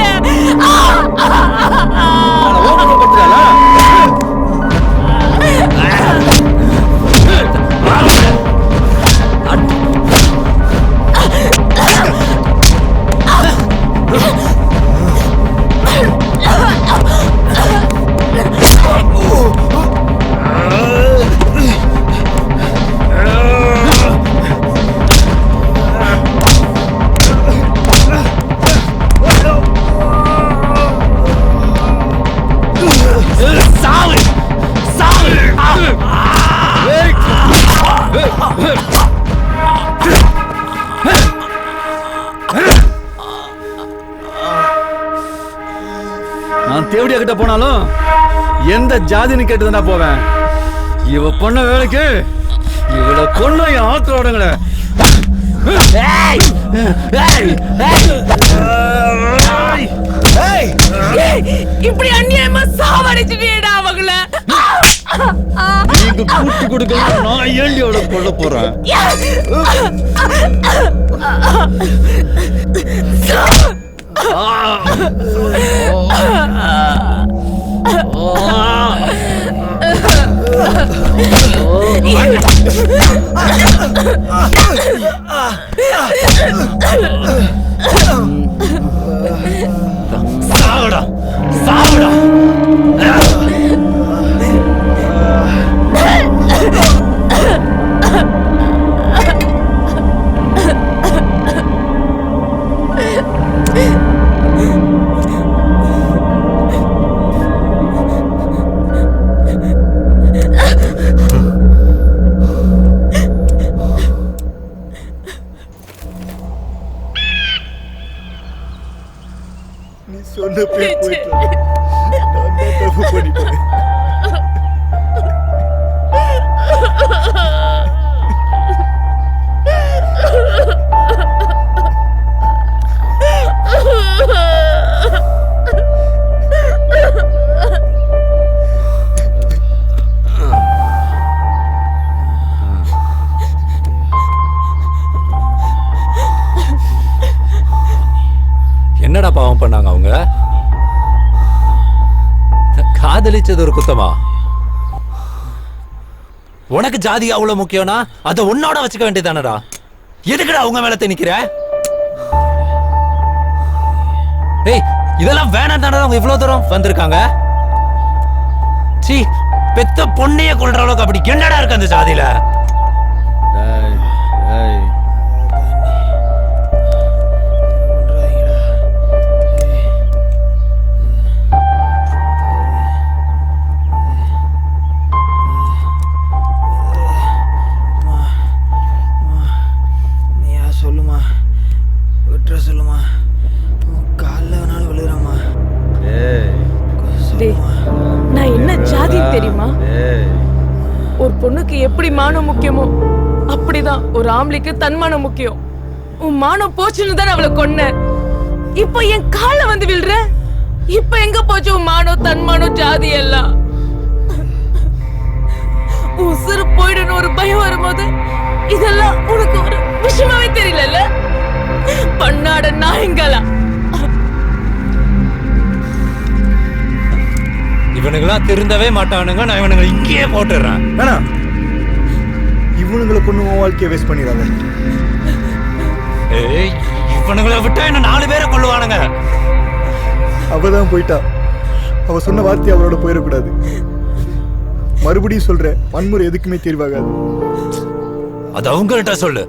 நான் தேவடியா கிட்ட போனாலும் எந்த ஜாதின்னு கேட்டுதான் போவேன். இவ பண்ண வேலைக்கு இவளை கொண்டு என் ஆத்துல ஓடுங்கள. இப்படி அநியாயமா சாவடிச்சிட்டேடா அவங்கள. நீங்க கூட்டி கொடுக்கலாம், நான் ஏண்டியோட கொள்ள போறேன். சாவடா சாவடா. நீ சொன்ன பேர் போயிட்டேன். நான் தான் தப்பு பண்ணிட்டேன். பண்ணாங்க அவங்க? காதலிச்சது ஒரு குத்தமா? உனக்கு ஜாதி அவ்வளவு முக்கியம்னா அதை உன்னோட வச்சுக்க வேண்டியதானடா. எதுக்குடா அவங்க மேல திணிக்கிற? ஏய், இதெல்லாம் வேணாம் தானே அவங்க இவ்வளவு தூரம் வந்திருக்காங்க. சீ, பெத்த பொண்ணைய கொள்ற அளவுக்கு அப்படி என்னடா இருக்கு அந்த ஜாதியில? சொல்லுமா, விட்டுற சொல்லுமா, காலைல வேணாலும் விழுறமா. நான் என்ன ஜாதி தெரியுமா? ஒரு பொண்ணுக்கு எப்படி மானம் முக்கியமோ அப்படிதான் ஒரு ஆம்பளைக்கு தன்மானம் முக்கியம். உன் மானம் போச்சுன்னு தான் அவளை கொன்ன. இப்ப என் கால வந்து விழுற. இப்ப எங்க போச்சு உன் மானம், தன்மானம், ஜாதி எல்லாம்? உன் சிறு போயிடுன்னு ஒரு பயம் வரும்போது இதெல்லாம் உனக்கு ஒரு விஷயமாவே தெரியல. பண்ணாட நாயங்களா? இவனுங்களாம் திருந்தவே மாட்டானுங்க. நான் இவனுங்களை இங்கேயே போட்டுடுறேன். வேணா, இவனுங்களை கொண்டு உன் வாழ்க்கையை வேஸ்ட் பண்ணிடாத. ஏய், இவனுங்களை விட்டா என்ன 4 பேரை கொள்ளுவானுங்க. அவதான் போயிட்டா. அவ சொன்ன வார்த்தை அவளோட போயிடக்கூடாது. மறுபடியும் சொல்றேன், வன்முறை எதுக்குமே தீர்வாகாது. அது அவங்கள்ட்ட சொல்லு.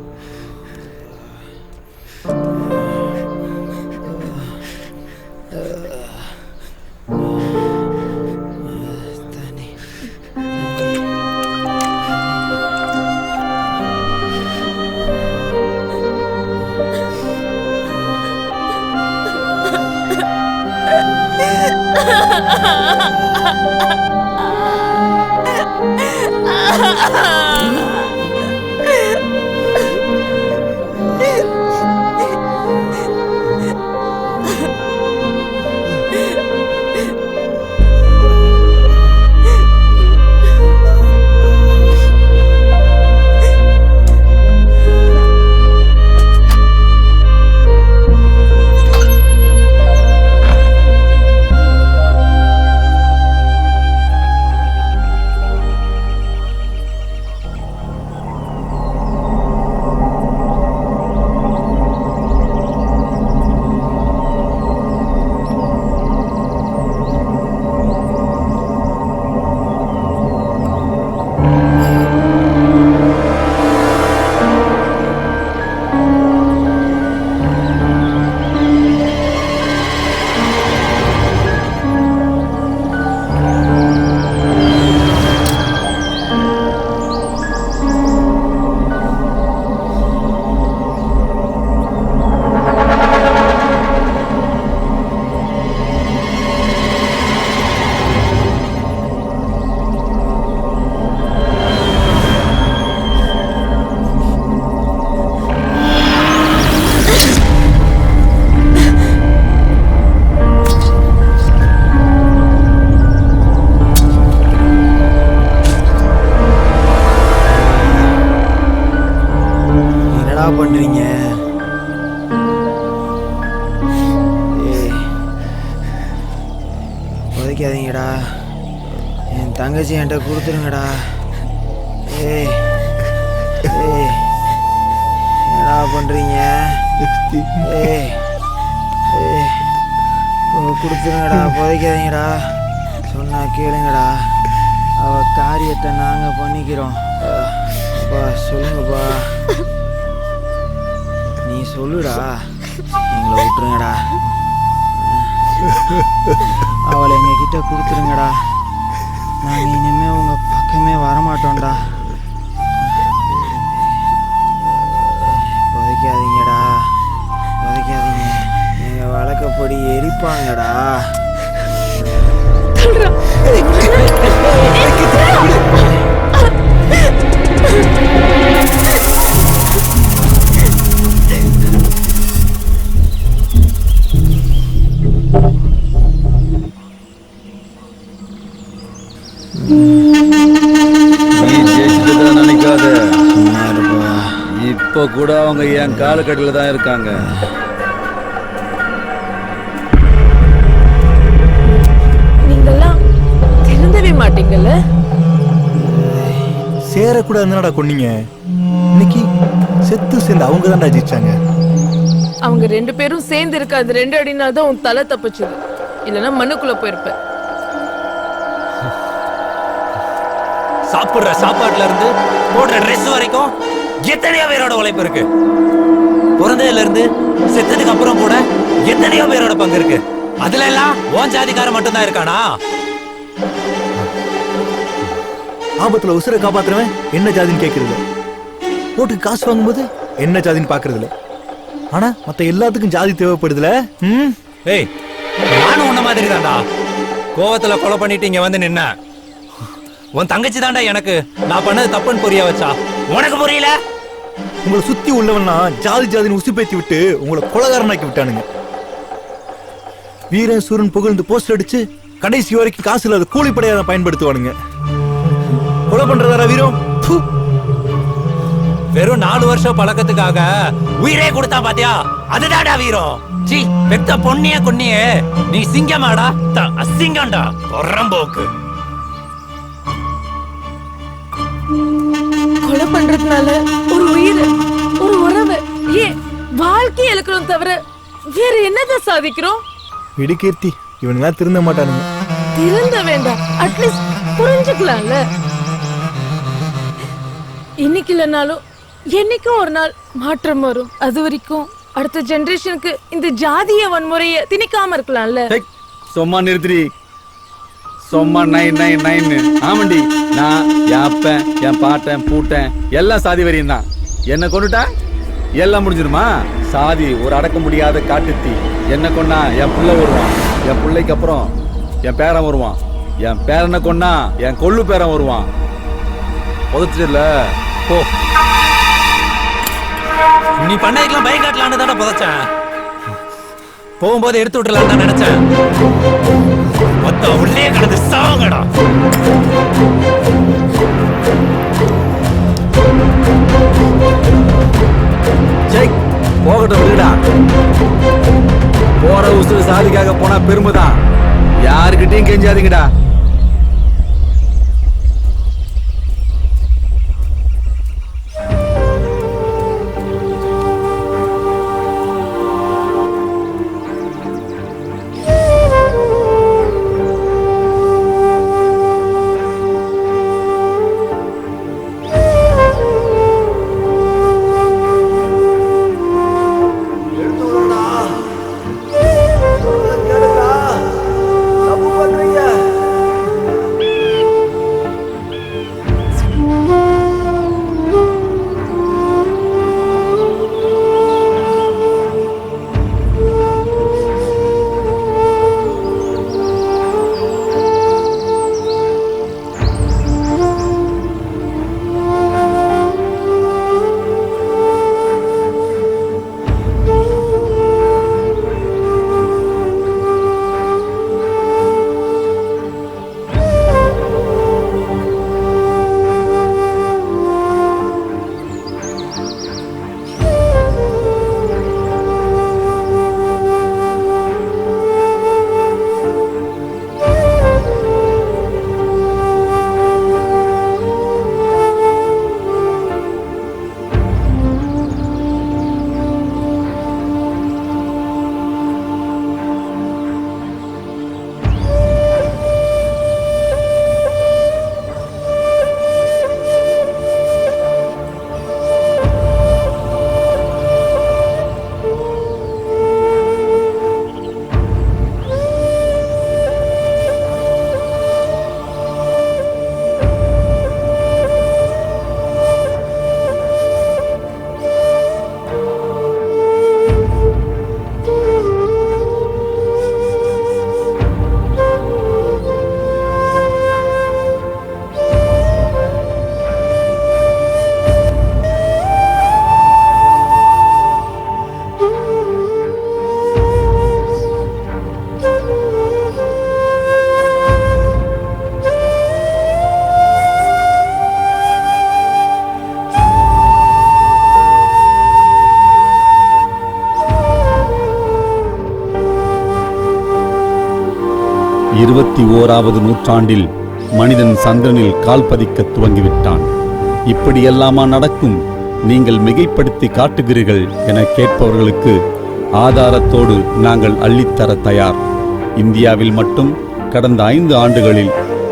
பண்றீங்க? உதைக்காதீங்கடா, என் தங்கச்சி என்கிட்ட கொடுத்துருங்கடா. ஏய் ஏய், என்னடா பண்றீங்க? ஏய் ஏய், கொடுத்துருங்கடா, புதைக்காதீங்கடா. சொன்னா கேளுங்கடா, அவ காரியத்தை நாங்க பண்ணிக்கிறோம். அப்பா சொல்லுங்கப்பா, நீ சொல்லுடா, எங்களை விட்டுருங்கடா. அவளை எங்ககிட்ட கொடுத்துருங்கடா, நாங்கள் இனிமே உங்க பக்கமே வரமாட்டோம்டா. புதைக்காதீங்கடா, புதைக்காதீங்க, எங்க வழக்கப்படி எரிப்பாங்கடா. நினைக்காத, இப்ப கூட அவங்க என் காலக்கட்டில தான் இருக்காங்க. கூடாதுன்னு கொன்னீங்க. இன்னைக்கு செத்து சேர்ந்து அவங்க தான்டா ஜெயிச்சாங்க. அவங்க 2 பேரும் சேர்ந்து இருக்க அது 2 அடினால தான் உன் தலை தப்பிச்சது. இல்லைன்னா மண்ணுக்குள்ள போயிருப்ப. சாப்பிடுற சாப்பாட்டுல இருந்து போடுற ட்ரெஸ் வரைக்கும் எத்தனையோ பேரோட உழைப்பு இருக்கு. பிறந்ததுல இருந்து செத்ததுக்கு அப்புறம் கூட எத்தனையோ பேரோட பங்கு இருக்கு. அதுல எல்லாம் ஓன் ஜாதிக்காரன் மட்டும்தான் இருக்கானா? ஆபத்துல உசுரை காப்பாத்துறவன் என்ன ஜாதின்னு கேட்கறது, ஓட்டுக்கு காசு வாங்கும்போது என்ன ஜாதின்னு பாக்குறது இல்ல. ஆனா மத்த எல்லாத்துக்கும் ஜாதி தேவைப்படுதுல. ஏய், நானும் உன்ன மாதிரி தான்டா. கோவத்துல கொலை பண்ணிட்டு இங்க வந்து நின்ன. உன் தங்கச்சி தான்டா எனக்கு நான் பண்ணது தப்புன்னு புரிய வச்சா. உனக்கு புரியல? உங்களை சுத்தி உள்ளவன்னா ஜாதி ஜாதின்னு உசுப்பேத்தி விட்டு உங்களை கொலகாரனாக்கி விட்டானுங்க. வீரன் சூரன் புகழ்ந்து போஸ்டர் அடிச்சு கடைசி வரைக்கும் காசு இல்லாத கூலிப்படையா பயன்படுத்துவானுங்க. கொலை பண்றதாரா வீரம்? வெறும் 4 வருஷம் பழக்கத்துக்காக உயிரே கொடுத்தா பாத்தியா? அதுதான்டா வீரம். சீ, பெத்த பொண்ணிய கொன்னியே நீ சிங்கமாடா? அசிங்கம்டா, பொறம்போக்கு. கொலை பண்றதுனால ஒரு உயிர், ஒரு உறவு, ஏன் வாழ்க்கையை இழக்கிறோம் தவிர வேற என்னதான் சாதிக்கிறோம்? விடு கீர்த்தி, இவனுங்களாம் திருந்த மாட்டானுங்க. திருந்த வேண்டாம், அட்லீஸ்ட் புரிஞ்சுக்கலாம்ல. இன்னைக்கு இல்லைனாலும் என்னைக்கும் ஒரு நாள் மாற்றம் வரும். அது வரைக்கும் அடுத்த ஜெனரேஷனுக்கு இந்த ஜாதிய வன்முறையை திணிக்காம இருக்கலாம்ல. சும்மா நிறுத்தி. சும்மா 999. ஆமாண்டி, நான் என் அப்பன், என் பாட்டன், பூட்டன் எல்லாம் சாதி வரையும் தான். என்ன கொண்டுட்டா எல்லாம் முடிஞ்சிருமா? சாதி ஒரு அடக்க முடியாத காட்டுத்தீ. என்ன கொன்னா என் புள்ள வருவான், என் பிள்ளைக்கு அப்புறம் என் பேரன் வருவான், என் பேரனை கொன்னா என் கொள்ளு பேரன் வருவான். புதைச்சிடல போ. நீ பண்ணதுக்கெல்லாம் பைக் காட்டலான்னு தானே புதைச்சேன். போகும்போது எடுத்து விட்டுலாம் தான் நினைச்சேன். மொத்த உள்ளே கிடந்து சாங்கடா. போகட்டும் விடுடா. போற உசுறு சாதிக்காக போனா பெருமைதான். யாருக்கிட்டையும் கெஞ்சாதீங்கடா. இருபத்தி ஓராவது நூற்றாண்டில் மனிதன் சந்திரனில் கால் பதிக்க துவங்கிவிட்டான். இப்படியெல்லாமா நடக்கும்? நீங்கள் மிகைப்படுத்தி காட்டுகிறீர்கள் என கேட்பவர்களுக்கு ஆதாரத்தோடு நாங்கள் அள்ளித்தர தயார். இந்தியாவில் மட்டும் கடந்த 5 ஆண்டுகளில்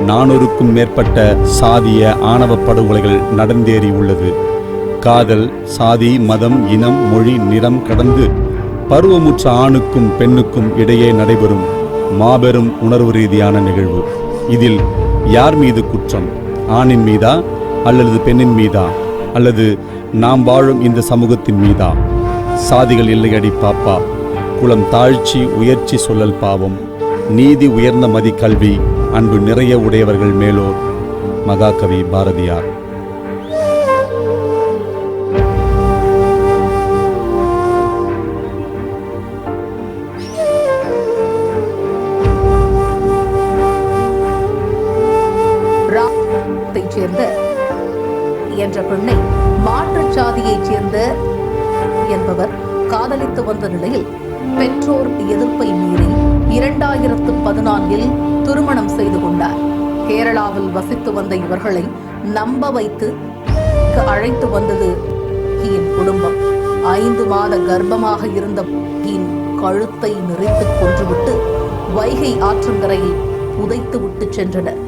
400க்கும் மேற்பட்ட சாதிய ஆணவ படுகொலைகள் நடந்தேறி உள்ளது. காதல், சாதி, மதம், இனம், மொழி, நிறம் கடந்து பருவமுற்ற ஆணுக்கும் பெண்ணுக்கும் இடையே நடைபெறும் மாபெரும் உணர்வு ரீதியான நிகழ்வு. இதில் யார் மீது குற்றம்? ஆணின் மீதா அல்லது பெண்ணின் மீதா அல்லது நாம் வாழும் இந்த சமூகத்தின் மீதா? சாதிகள் இல்லையடி பாப்பா, குலம் தாழ்ச்சி உயர்ச்சி சொல்லல் பாவம், நீதி உயர்ந்த மதி கல்வி, அன்பு நிறைய உடையவர்கள் மேலோர். மகாகவி பாரதியார். சேர்ந்த என்ற பெண்ணை மாற்றுச் சாதியைச் சேர்ந்த என்பவர் காதலித்து வந்த நிலையில் பெற்றோர் எதிர்ப்பை மீறி 2014இல் திருமணம் செய்து கொண்டார். கேரளாவில் வசித்து வந்த இவர்களை நம்ப வைத்து அழைத்து வந்தது என் குடும்பம். 5 மாத கர்ப்பமாக இருந்த என் கழுத்தை நெரித்து கொன்றுவிட்டு வைகை ஆற்றங்கரையில் புதைத்து விட்டு சென்றனர்.